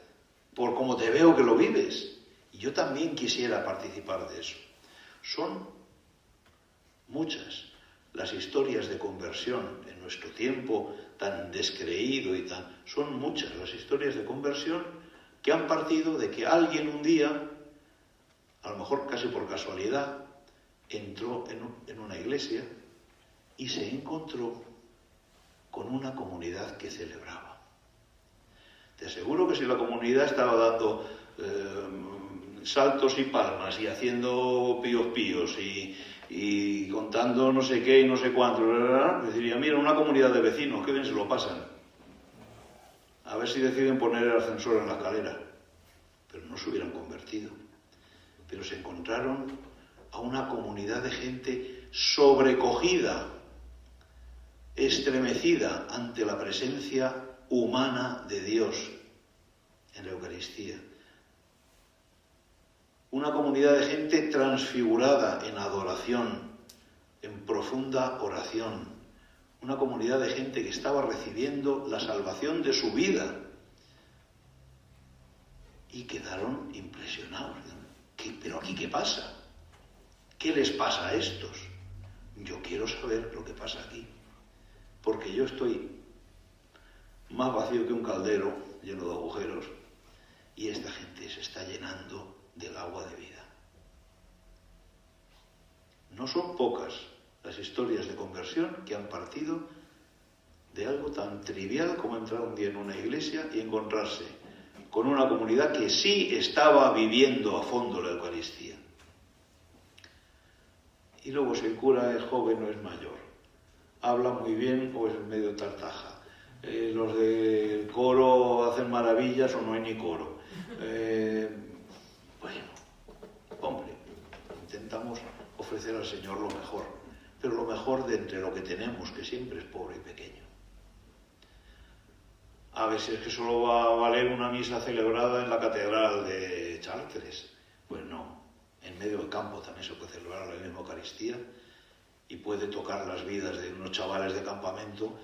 por cómo te veo que lo vives. Y yo también quisiera participar de eso. Son muchas las historias de conversión en nuestro tiempo tan descreído y tan... Son muchas las historias de conversión que han partido de que alguien un día, a lo mejor casi por casualidad, entró en una iglesia y se encontró con una comunidad que celebraba. Te aseguro que si la comunidad estaba dando saltos y palmas y haciendo píos y contando no sé qué y no sé cuánto, pues diría, mira, una comunidad de vecinos, qué bien se lo pasan. A ver si deciden poner el ascensor en la escalera. Pero no se hubieran convertido. Pero se encontraron a una comunidad de gente sobrecogida, estremecida ante la presencia humana de Dios en la Eucaristía. Una comunidad de gente transfigurada en adoración, en profunda oración. Una comunidad de gente que estaba recibiendo la salvación de su vida. Y quedaron impresionados. ¿Pero aquí qué pasa? ¿Qué les pasa a estos? Yo quiero saber lo que pasa aquí. Porque yo estoy más vacío que un caldero lleno de agujeros y esta gente se está llenando del agua de vida. No son pocas las historias de conversión que han partido de algo tan trivial como entrar un día en una iglesia y encontrarse con una comunidad que sí estaba viviendo a fondo la Eucaristía. Y luego si el cura es joven o es mayor, habla muy bien o es medio tartaja, los del coro hacen maravillas o no hay ni coro. Bueno, hombre, intentamos ofrecer al Señor lo mejor, pero lo mejor de entre lo que tenemos, que siempre es pobre y pequeño. A ver si es que solo va a valer una misa celebrada en la catedral de Chartres. Pues no, en medio del campo también se puede celebrar la misma Eucaristía y puede tocar las vidas de unos chavales de campamento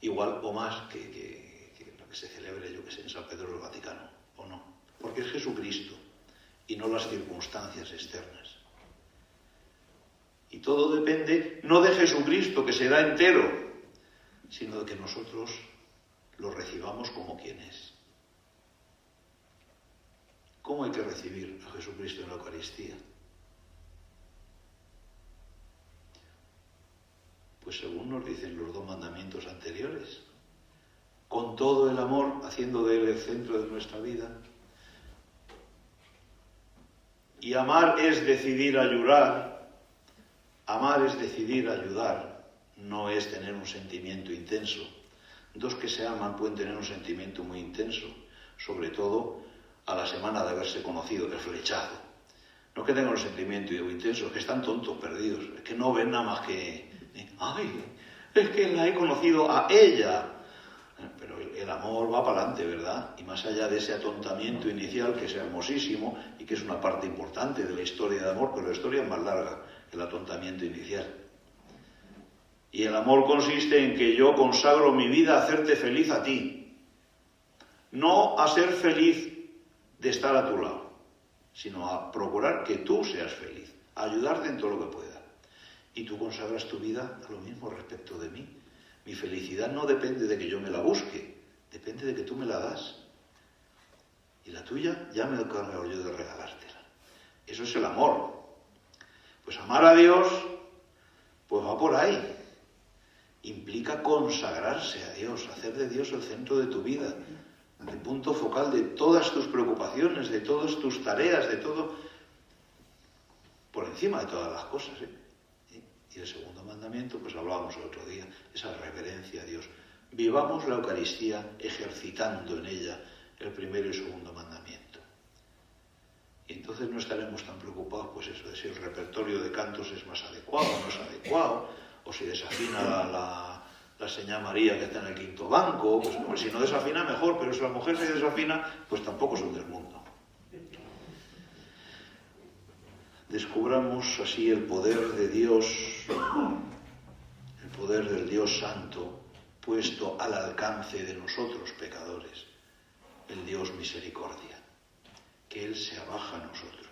igual o más que lo que se celebre, yo que sé, en San Pedro del Vaticano, ¿o no? Porque es Jesucristo y no las circunstancias externas. Y todo depende no de Jesucristo, que se da entero, sino de que nosotros lo recibamos como quien es. ¿Cómo hay que recibir a Jesucristo en la Eucaristía? Pues según nos dicen los dos mandamientos anteriores, con todo el amor, haciendo de Él el centro de nuestra vida. Y amar es decidir ayudar, no es tener un sentimiento intenso. Dos que se aman pueden tener un sentimiento muy intenso, sobre todo a la semana de haberse conocido, el flechazo. No es que tengan un sentimiento intenso, es que están tontos, perdidos, es que no ven nada más que, ¡ay! Es que la he conocido a ella. Pero el amor va para adelante, ¿verdad? Y más allá de ese atontamiento inicial, que es hermosísimo y que es una parte importante de la historia de amor, pero la historia es más larga que el atontamiento inicial. Y el amor consiste en que yo consagro mi vida a hacerte feliz a ti. No a ser feliz de estar a tu lado, sino a procurar que tú seas feliz, a ayudarte en todo lo que pueda. Y tú consagras tu vida a lo mismo respecto de mí. Mi felicidad no depende de que yo me la busque, depende de que tú me la das. Y la tuya ya me encargo yo de regalártela. Eso es el amor. Pues amar a Dios, pues va por ahí. Implica consagrarse a Dios, hacer de Dios el centro de tu vida, el punto focal de todas tus preocupaciones, de todas tus tareas, de todo, por encima de todas las cosas. Y el segundo mandamiento, pues hablábamos el otro día, esa reverencia a Dios. Vivamos la Eucaristía ejercitando en ella el primero y segundo mandamiento. Y entonces no estaremos tan preocupados, pues eso, de si el repertorio de cantos es más adecuado o no es adecuado, o si desafina la señal María que está en el quinto banco, pues no, si no desafina mejor, pero si la mujer se desafina, pues tampoco son del mundo. Descubramos así el poder de Dios, el poder del Dios Santo, puesto al alcance de nosotros pecadores, el Dios misericordia, que Él se abaja a nosotros.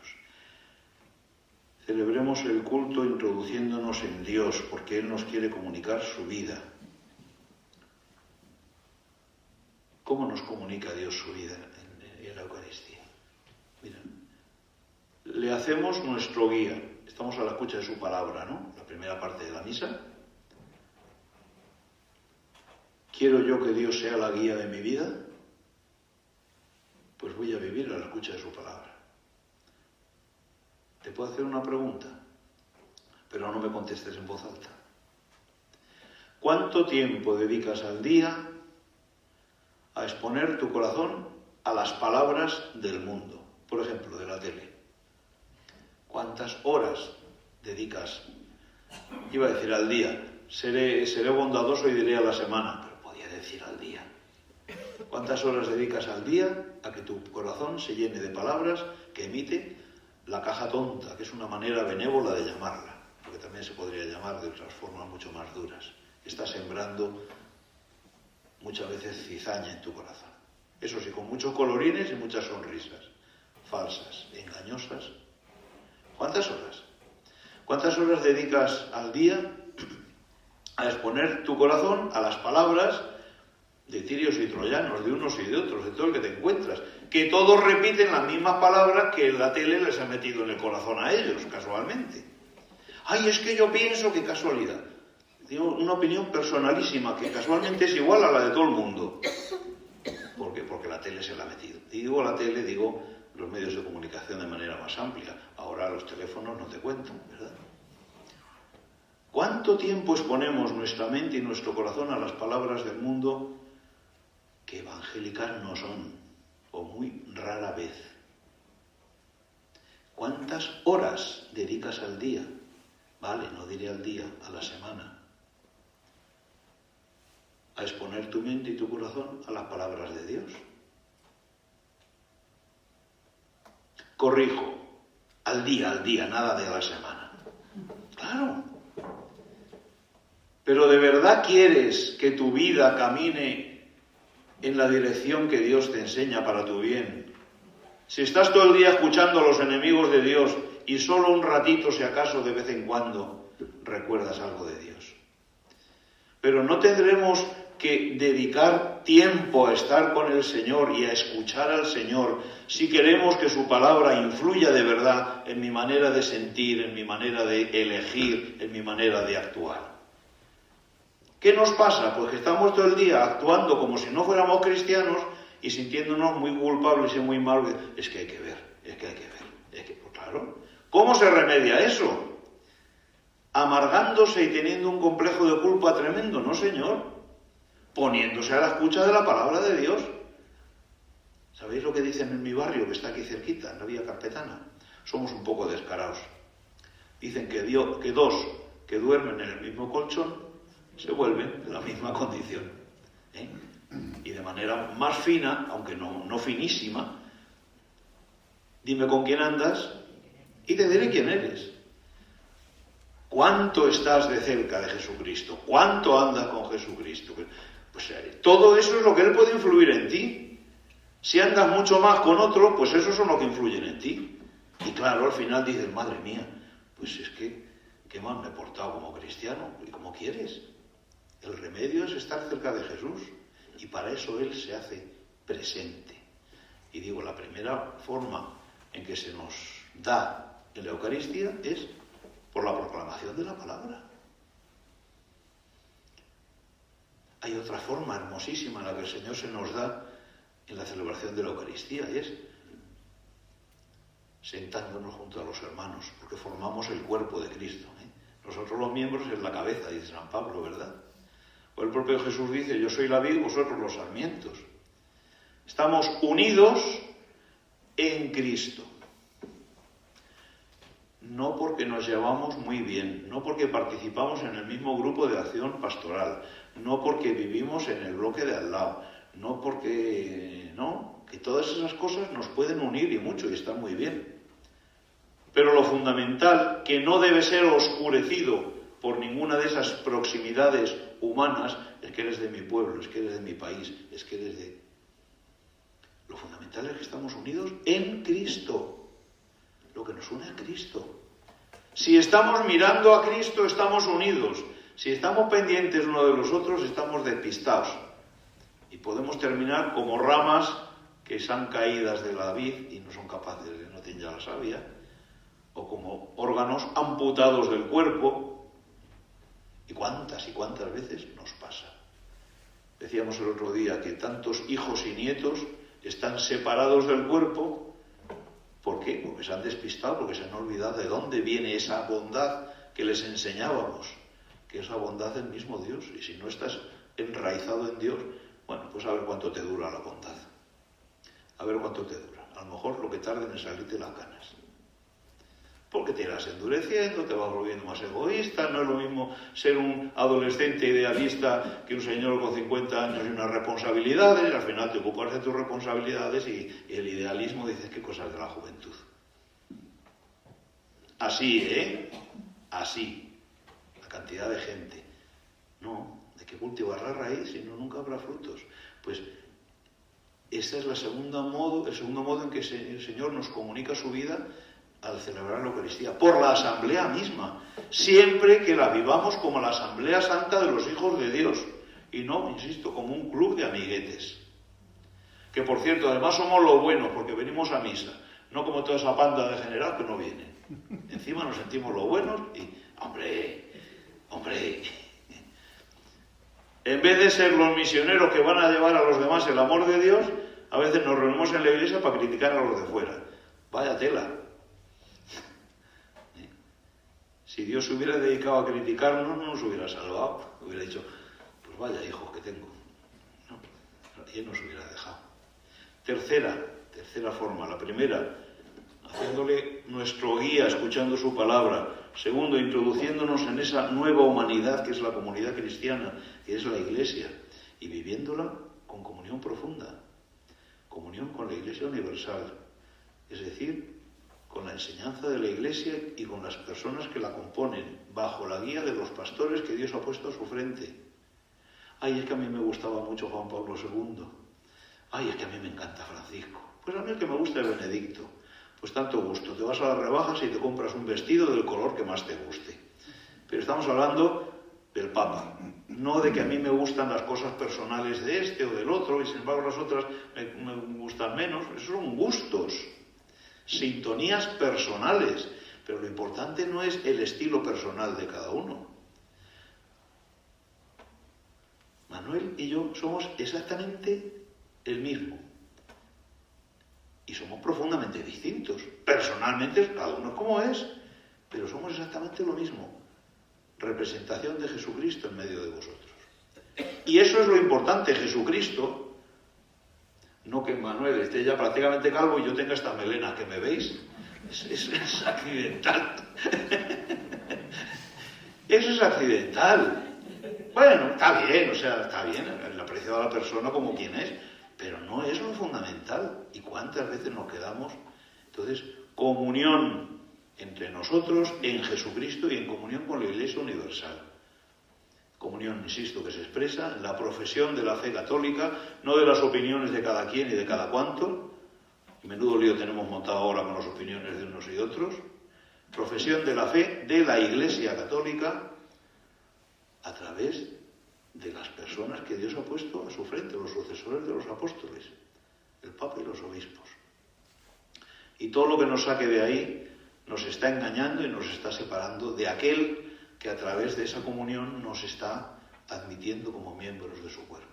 Celebremos el culto introduciéndonos en Dios, porque Él nos quiere comunicar su vida. ¿Cómo nos comunica Dios su vida en la Eucaristía? Mira, le hacemos nuestro guía. Estamos a la escucha de su palabra, ¿no? La primera parte de la misa. ¿Quiero yo que Dios sea la guía de mi vida? Pues voy a vivir a la escucha de su palabra. Te puedo hacer una pregunta, pero no me contestes en voz alta. ¿Cuánto tiempo dedicas al día a exponer tu corazón a las palabras del mundo? Por ejemplo, de la tele. ¿Cuántas horas dedicas? Iba a decir al día. Seré bondadoso y diré a la semana, pero podía decir al día. ¿Cuántas horas dedicas al día a que tu corazón se llene de palabras que emite la caja tonta, que es una manera benévola de llamarla, porque también se podría llamar de otras formas mucho más duras? Está sembrando muchas veces cizaña en tu corazón. Eso sí, con muchos colorines y muchas sonrisas, falsas, engañosas. ¿Cuántas horas? ¿Cuántas horas dedicas al día a exponer tu corazón a las palabras de tirios y troyanos, de unos y de otros, de todo el que te encuentras, que todos repiten las mismas palabras que la tele les ha metido en el corazón a ellos, casualmente? ¡Ay, es que yo pienso que casualidad! Digo una opinión personalísima, que casualmente es igual a la de todo el mundo. ¿Por qué? Porque la tele se la ha metido. Y digo la tele, digo los medios de comunicación de manera más amplia. Ahora los teléfonos no te cuentan, ¿verdad? ¿Cuánto tiempo exponemos nuestra mente y nuestro corazón a las palabras del mundo que evangélicas no son, o muy rara vez? ¿Cuántas horas dedicas al día? Vale, no diré al día, a la semana, a exponer tu mente y tu corazón a las palabras de Dios. Corrijo, al día, nada de a la semana. Claro. Pero ¿de verdad quieres que tu vida camine en la dirección que Dios te enseña para tu bien? Si estás todo el día escuchando a los enemigos de Dios y solo un ratito, si acaso, de vez en cuando, recuerdas algo de Dios. Pero no tendremos que dedicar tiempo a estar con el Señor y a escuchar al Señor si queremos que su palabra influya de verdad en mi manera de sentir, en mi manera de elegir, en mi manera de actuar. ¿Qué nos pasa? Pues que estamos todo el día actuando como si no fuéramos cristianos y sintiéndonos muy culpables y muy mal. Es que hay que ver. Pues claro. ¿Cómo se remedia eso? Amargándose y teniendo un complejo de culpa tremendo. No, señor. Poniéndose a la escucha de la palabra de Dios. ¿Sabéis lo que dicen en mi barrio, que está aquí cerquita, en la Vía Carpetana? Somos un poco descarados. Dicen que dos que duermen en el mismo colchón se vuelven de la misma condición. Y de manera más fina, aunque no finísima, dime con quién andas y te diré quién eres. ¿Cuánto estás de cerca de Jesucristo? ¿Cuánto andas con Jesucristo? Pues todo eso es lo que Él puede influir en ti. Si andas mucho más con otro, pues eso son lo que influyen en ti. Y claro, al final dices, madre mía, pues es que qué mal me he portado como cristiano. ¿Y cómo quieres? El remedio es estar cerca de Jesús, y para eso Él se hace presente. Y digo, la primera forma en que se nos da en la Eucaristía es por la proclamación de la palabra. Hay otra forma hermosísima en la que el Señor se nos da en la celebración de la Eucaristía, y es sentándonos junto a los hermanos, porque formamos el cuerpo de Cristo. Nosotros los miembros es la cabeza, dice San Pablo, ¿verdad? O el propio Jesús dice, yo soy la vid, vosotros los sarmientos. Estamos unidos en Cristo. No porque nos llevamos muy bien, no porque participamos en el mismo grupo de acción pastoral, no porque vivimos en el bloque de al lado, no porque... no, que todas esas cosas nos pueden unir y mucho y están muy bien. Pero lo fundamental, que no debe ser oscurecido por ninguna de esas proximidades humanas, es que eres de mi pueblo, es que eres de mi país, es que eres de... Lo fundamental es que estamos unidos en Cristo. Lo que nos une a Cristo. Si estamos mirando a Cristo, estamos unidos. Si estamos pendientes uno de los otros, estamos despistados. Y podemos terminar como ramas que están caídas de la vid y no son capaces de no tienen ya la savia, o como órganos amputados del cuerpo. Y cuántas veces nos pasa. Decíamos el otro día que tantos hijos y nietos están separados del cuerpo. ¿Por qué? Porque se han despistado, porque se han olvidado de dónde viene esa bondad que les enseñábamos, que es la bondad del mismo Dios. Y si no estás enraizado en Dios, bueno, pues a ver cuánto te dura la bondad. A ver cuánto te dura. A lo mejor lo que tarden en salirte las ganas. Porque te irás endureciendo, te vas volviendo más egoísta. No es lo mismo ser un adolescente idealista que un señor con 50 años y unas responsabilidades. Al final te ocupas de tus responsabilidades y el idealismo dices qué cosas de la juventud. Así, así. La cantidad de gente. No, hay que cultivar la raíz, si no nunca habrá frutos. Pues ese es el segundo modo en que el Señor nos comunica su vida al celebrar la Eucaristía, por la asamblea misma, siempre que la vivamos como la asamblea santa de los hijos de Dios, y no, insisto, como un club de amiguetes. Que por cierto, además somos los buenos, porque venimos a misa, no como toda esa panda de general que no viene. Encima nos sentimos los buenos y, hombre, en vez de ser los misioneros que van a llevar a los demás el amor de Dios, a veces nos reunimos en la iglesia para criticar a los de fuera. Vaya tela. Si Dios se hubiera dedicado a criticarnos, no nos hubiera salvado. Hubiera dicho, pues vaya hijos que tengo. No, y Él nos hubiera dejado. Tercera forma. La primera, haciéndole nuestro guía, escuchando su palabra. Segundo, introduciéndonos en esa nueva humanidad que es la comunidad cristiana, que es la Iglesia, y viviéndola con comunión profunda. Comunión con la Iglesia universal. Es decir, con la enseñanza de la Iglesia y con las personas que la componen, bajo la guía de los pastores que Dios ha puesto a su frente. Ay, es que a mí me gustaba mucho Juan Pablo II. Ay, es que a mí me encanta Francisco. Pues a mí el que me gusta es Benedicto. Pues tanto gusto, te vas a las rebajas y te compras un vestido del color que más te guste. Pero estamos hablando del Papa, no de que a mí me gustan las cosas personales de este o del otro y sin embargo las otras me gustan menos. Esos son gustos. Sintonías personales, pero lo importante no es el estilo personal de cada uno. Manuel y yo somos exactamente el mismo y somos profundamente distintos. Personalmente cada uno es como es, pero somos exactamente lo mismo. Representación de Jesucristo en medio de vosotros. Y eso es lo importante, Jesucristo. No que Manuel esté ya prácticamente calvo y yo tenga esta melena que me veis. Es accidental. Eso es accidental. Bueno, está bien, está bien, el aprecio a la persona como quien es, pero no es lo fundamental. ¿Y cuántas veces nos quedamos? Entonces, comunión entre nosotros en Jesucristo y en comunión con la Iglesia universal. Comunión, insisto, que se expresa en la profesión de la fe católica, no de las opiniones de cada quien y de cada cuanto. Menudo lío tenemos montado ahora con las opiniones de unos y de otros. Profesión de la fe de la Iglesia católica a través de las personas que Dios ha puesto a su frente, los sucesores de los apóstoles, el Papa y los obispos. Y todo lo que nos saque de ahí nos está engañando y nos está separando de aquel que a través de esa comunión nos está admitiendo como miembros de su cuerpo.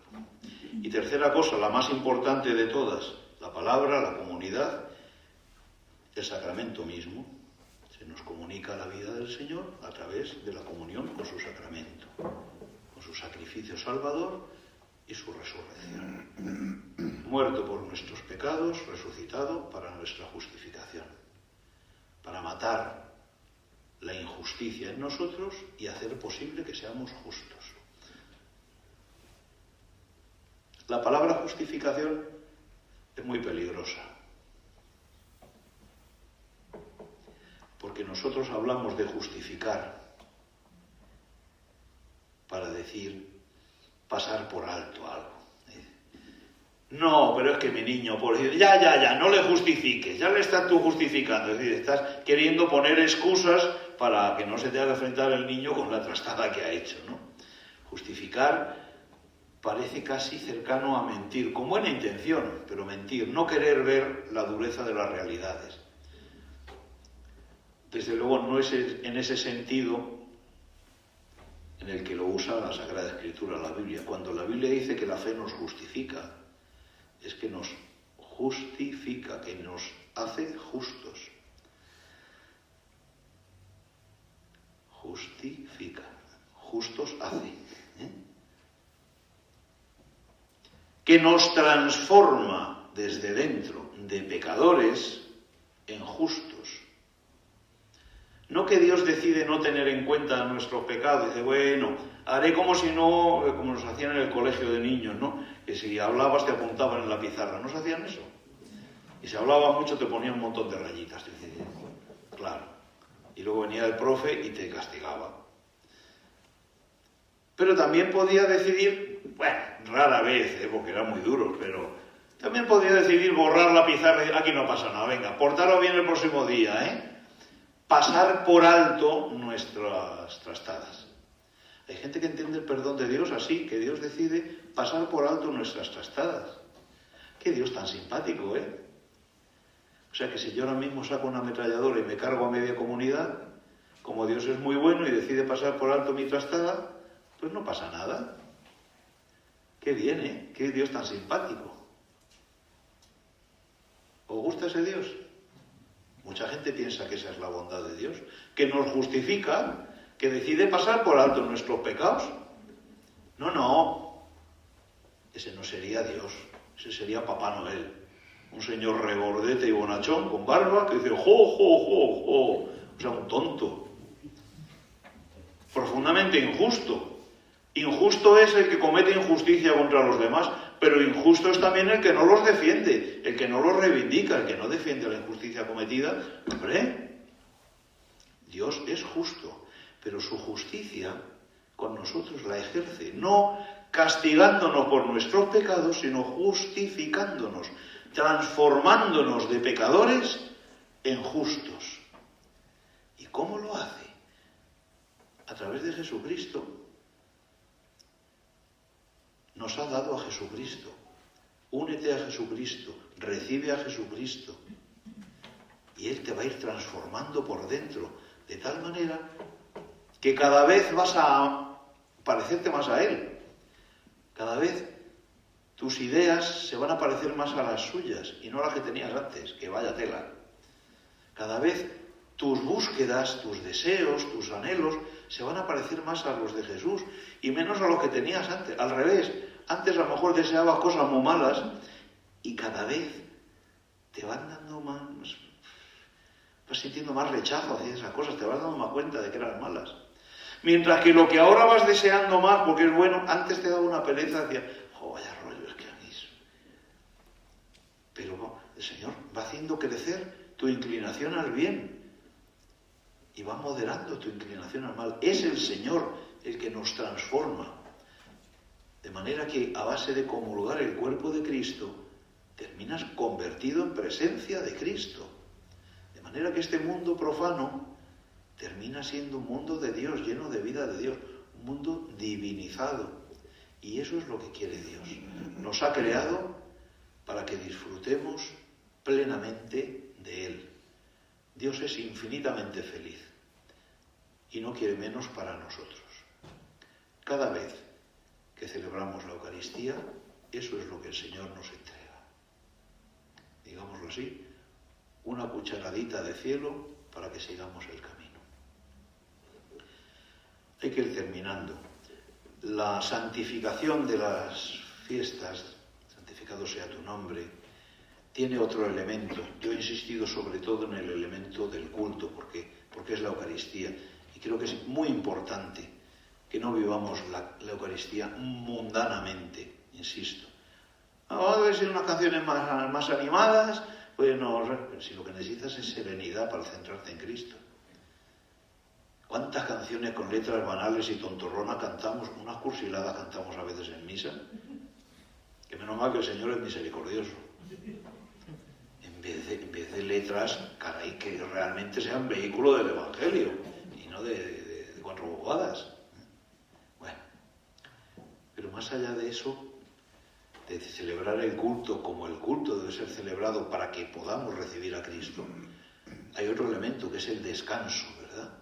Y tercera cosa, la más importante de todas, la palabra, la comunidad, el sacramento mismo. Se nos comunica la vida del Señor a través de la comunión con su sacramento, con su sacrificio salvador y su resurrección. Muerto por nuestros pecados, resucitado para nuestra justificación, para matar la injusticia en nosotros y hacer posible que seamos justos. La palabra justificación es muy peligrosa, porque nosotros hablamos de justificar para decir pasar por alto algo. No, pero es que mi niño, por decir, ya, no le justifiques, ya le estás tú justificando, es decir, estás queriendo poner excusas para que no se te haga enfrentar el niño con la trastada que ha hecho, ¿no? Justificar parece casi cercano a mentir, con buena intención, pero mentir, no querer ver la dureza de las realidades. Desde luego no es en ese sentido en el que lo usa la Sagrada Escritura, la Biblia. Cuando la Biblia dice que la fe nos justifica, es que nos justifica, que nos hace justos. Justifica, justos hace. Que nos transforma desde dentro de pecadores en justos. No que Dios decide no tener en cuenta nuestros pecados, dice, bueno, haré como si no, como nos hacían en el colegio de niños, ¿no? Que si hablabas te apuntaban en la pizarra, ¿no se hacían eso? Y si hablabas mucho te ponían un montón de rayitas, claro. Y luego venía el profe y te castigaba. Pero también podía decidir, bueno, rara vez, porque eran muy duros, pero también podía decidir borrar la pizarra y decir, aquí no pasa nada, venga, portaros bien el próximo día, pasar por alto nuestras trastadas. Hay gente que entiende el perdón de Dios así, que Dios decide pasar por alto nuestras trastadas. Qué Dios tan simpático, O sea que si yo ahora mismo saco una ametralladora y me cargo a media comunidad, como Dios es muy bueno y decide pasar por alto mi trastada, pues no pasa nada. Qué bien, Qué Dios tan simpático. ¿Os gusta ese Dios? Mucha gente piensa que esa es la bondad de Dios, que nos justifica, que decide pasar por alto nuestros pecados. No. Ese no sería Dios, ese sería Papá Noel. Un señor regordete y bonachón, con barba, que dice, ¡jo! O sea, un tonto. Profundamente injusto. Injusto es el que comete injusticia contra los demás, pero injusto es también el que no los defiende, el que no los reivindica, el que no defiende la injusticia cometida. Hombre, Dios es justo, pero su justicia con nosotros la ejerce, no castigándonos por nuestros pecados, sino justificándonos, transformándonos de pecadores en justos. ¿Y cómo lo hace? A través de Jesucristo. Nos ha dado a Jesucristo. Únete a Jesucristo, recibe a Jesucristo. Y Él te va a ir transformando por dentro, de tal manera que cada vez vas a parecerte más a Él. Cada vez tus ideas se van a parecer más a las suyas y no a las que tenías antes, que vaya tela. Cada vez tus búsquedas, tus deseos, tus anhelos se van a parecer más a los de Jesús y menos a los que tenías antes. Al revés, antes a lo mejor deseabas cosas muy malas y cada vez te van dando más, vas sintiendo más rechazo hacia esas cosas, te vas dando más cuenta de que eran malas. Mientras que lo que ahora vas deseando más porque es bueno, antes te daba una pereza, decía, vaya rollo, es que a mí. Pero el Señor va haciendo crecer tu inclinación al bien y va moderando tu inclinación al mal. Es el Señor el que nos transforma. De manera que a base de comulgar el cuerpo de Cristo, terminas convertido en presencia de Cristo. De manera que este mundo profano termina siendo un mundo de Dios, lleno de vida de Dios, un mundo divinizado. Y eso es lo que quiere Dios. Nos ha creado para que disfrutemos plenamente de Él. Dios es infinitamente feliz y no quiere menos para nosotros. Cada vez que celebramos la Eucaristía, eso es lo que el Señor nos entrega. Digámoslo así, una cucharadita de cielo para que sigamos el camino. Hay que ir terminando. La santificación de las fiestas, santificado sea tu nombre, tiene otro elemento. Yo he insistido sobre todo en el elemento del culto, porque es la Eucaristía. Y creo que es muy importante que no vivamos la Eucaristía mundanamente, insisto. Vamos a ver si unas canciones más animadas, pues no, si lo que necesitas es serenidad para centrarte en Cristo. ¿Cuántas canciones con letras banales y tontorronas cantamos? Unas cursiladas cantamos a veces en misa. Que menos mal que el Señor es misericordioso. En vez de letras, caray, que realmente sean vehículo del Evangelio y no de cuatro bobadas. Bueno, pero más allá de eso, de celebrar el culto como el culto debe ser celebrado para que podamos recibir a Cristo, hay otro elemento que es el descanso, ¿verdad?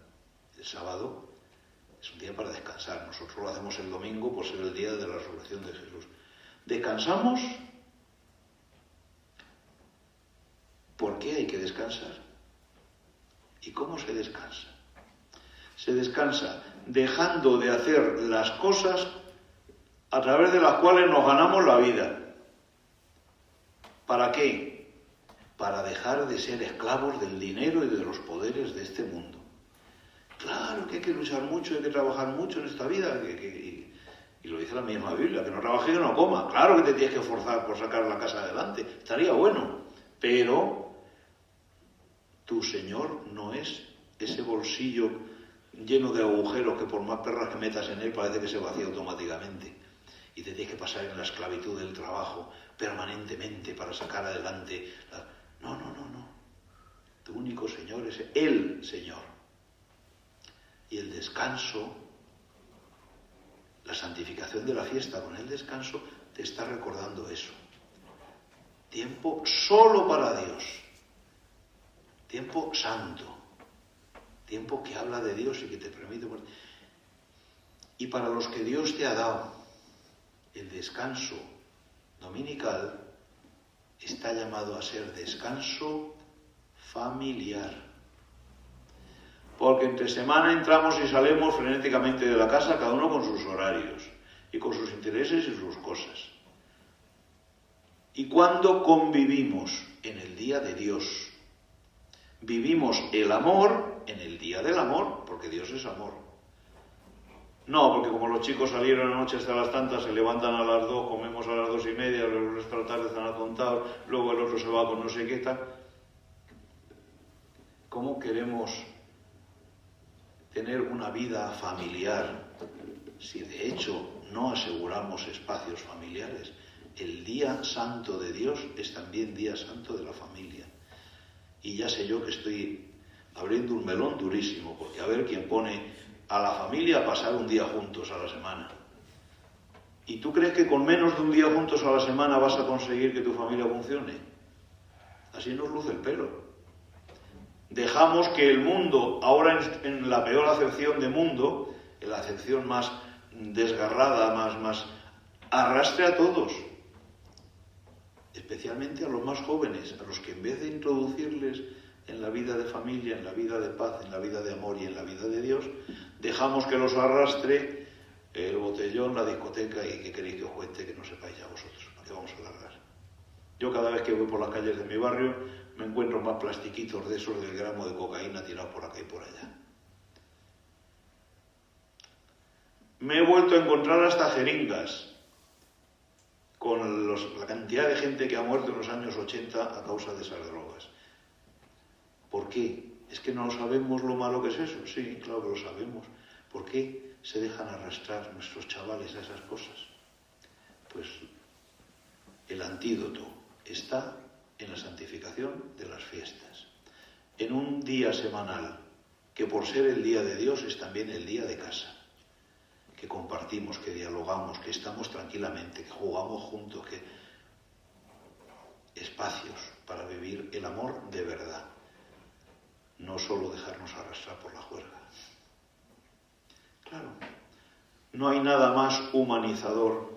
El sábado es un día para descansar. Nosotros lo hacemos el domingo por ser el día de la resurrección de Jesús. ¿Descansamos? ¿Por qué hay que descansar? ¿Y cómo se descansa? Se descansa dejando de hacer las cosas a través de las cuales nos ganamos la vida. ¿Para qué? Para dejar de ser esclavos del dinero y de los poderes de este mundo. Claro que hay que luchar mucho, hay que trabajar mucho en esta vida, y lo dice la misma Biblia, que no trabaje y no coma. Claro que te tienes que esforzar por sacar la casa adelante, estaría bueno, pero tu Señor no es ese bolsillo lleno de agujeros que por más perras que metas en él parece que se vacía automáticamente. Y te tienes que pasar en la esclavitud del trabajo permanentemente para sacar adelante. No. Tu único Señor es el Señor. Y el descanso, la santificación de la fiesta con el descanso, te está recordando eso. Tiempo solo para Dios. Tiempo santo. Tiempo que habla de Dios y que te permite... Y para los que Dios te ha dado, el descanso dominical está llamado a ser descanso familiar. Porque entre semana entramos y salimos frenéticamente de la casa, cada uno con sus horarios y con sus intereses y sus cosas. Y cuando convivimos en el día de Dios, vivimos el amor en el día del amor, porque Dios es amor. No, porque como los chicos salieron anoche hasta las tantas, se levantan a las 2, comemos a las 2:30, los esta tarde están atontados, luego el otro se va con no sé qué tal. ¿Cómo queremos tener una vida familiar si de hecho no aseguramos espacios familiares? El día santo de Dios es también día santo de la familia. Y ya sé yo que estoy abriendo un melón durísimo, porque a ver quién pone a la familia a pasar un día juntos a la semana. ¿Y tú crees que con menos de un día juntos a la semana vas a conseguir que tu familia funcione? Así nos luce el pelo. Dejamos que el mundo, ahora en la peor acepción de mundo, en la acepción más desgarrada, más arrastre a todos. Especialmente a los más jóvenes, a los que en vez de introducirles en la vida de familia, en la vida de paz, en la vida de amor y en la vida de Dios, dejamos que los arrastre el botellón, la discoteca y ¿qué queréis que os cuente que no sepáis ya vosotros? ¿Para qué vamos a alargar? Yo cada vez que voy por las calles de mi barrio me encuentro más plastiquitos de esos del gramo de cocaína tirados por acá y por allá. Me he vuelto a encontrar hasta jeringas con la cantidad de gente que ha muerto en los años 80 a causa de esas drogas. ¿Por qué? ¿Es que no sabemos lo malo que es eso? Sí, claro que lo sabemos. ¿Por qué se dejan arrastrar nuestros chavales a esas cosas? Pues el antídoto está en la santificación de las fiestas. En un día semanal, que por ser el día de Dios es también el día de casa. Que compartimos, que dialogamos, que estamos tranquilamente, que jugamos juntos, que espacios para vivir el amor de verdad. no solo dejarnos arrastrar por la juerga. Claro, no hay nada más humanizador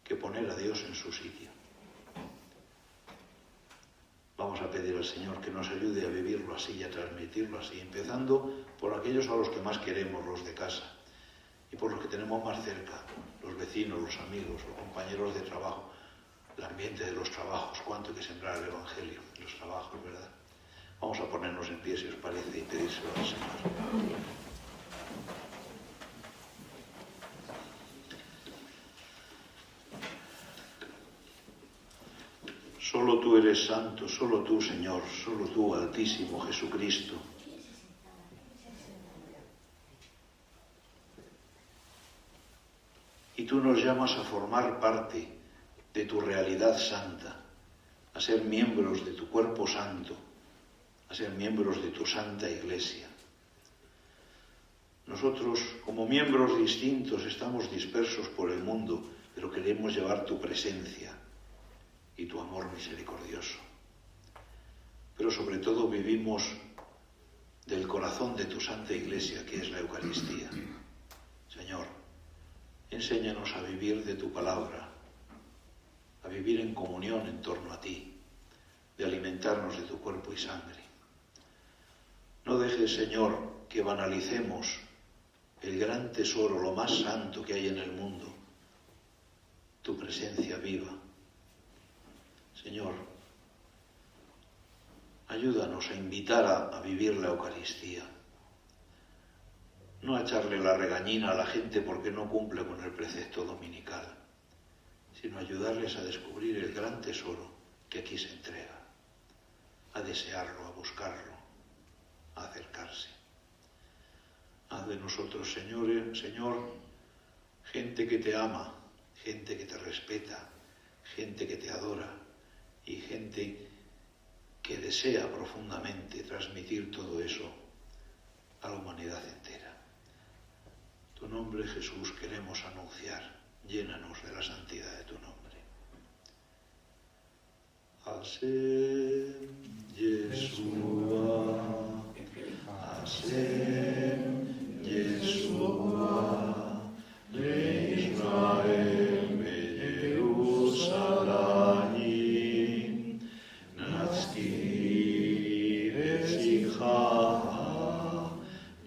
que poner a Dios en su sitio. Vamos a pedir al Señor que nos ayude a vivirlo así y a transmitirlo así, empezando por aquellos a los que más queremos, los de casa, y por los que tenemos más cerca, los vecinos, los amigos, los compañeros de trabajo, el ambiente de los trabajos, cuánto hay que sembrar el Evangelio en los trabajos, ¿verdad? Vamos a ponernos en pie, si os parece, y pedírselo al Señor. Solo tú eres santo, solo tú, Señor, solo tú, Altísimo Jesucristo. Y tú nos llamas a formar parte de tu realidad santa, a ser miembros de tu cuerpo santo, a ser miembros de tu santa Iglesia. Nosotros, como miembros distintos, estamos dispersos por el mundo, pero queremos llevar tu presencia y tu amor misericordioso. Pero sobre todo vivimos del corazón de tu Santa Iglesia, que es la Eucaristía. Señor, enséñanos a vivir de tu palabra, a vivir en comunión en torno a ti, de alimentarnos de tu cuerpo y sangre. No dejes, Señor, que banalicemos el gran tesoro, lo más santo que hay en el mundo, tu presencia viva. Señor, ayúdanos a invitar a vivir la Eucaristía, no a echarle la regañina a la gente porque no cumple con el precepto dominical, sino ayudarles a descubrir el gran tesoro que aquí se entrega, a desearlo, a buscarlo, a acercarse. Haz de nosotros, Señor, gente que te ama, gente que te respeta, gente que te adora, y gente que desea profundamente transmitir todo eso a la humanidad entera. Tu nombre, Jesús, queremos anunciar. Llénanos de la santidad de tu nombre. Hashem Yeshua, Hashem Yeshua, Leisrael Yerushalayim, Natzki Ezicha,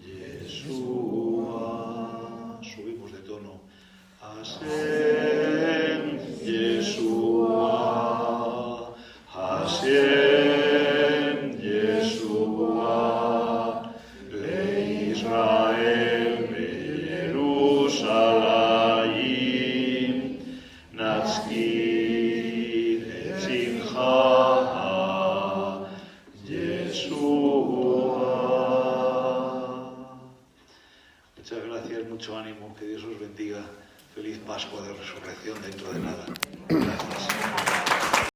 Yeshua. Subimos de tono. Hashem Yeshua, Hashem Yeshua, Leisrael Yerushalayim, Natzki Ezicha, Yeshua. Muchas gracias, mucho ánimo, que Dios os bendiga. Feliz Pascua de Resurrección dentro de nada. Gracias.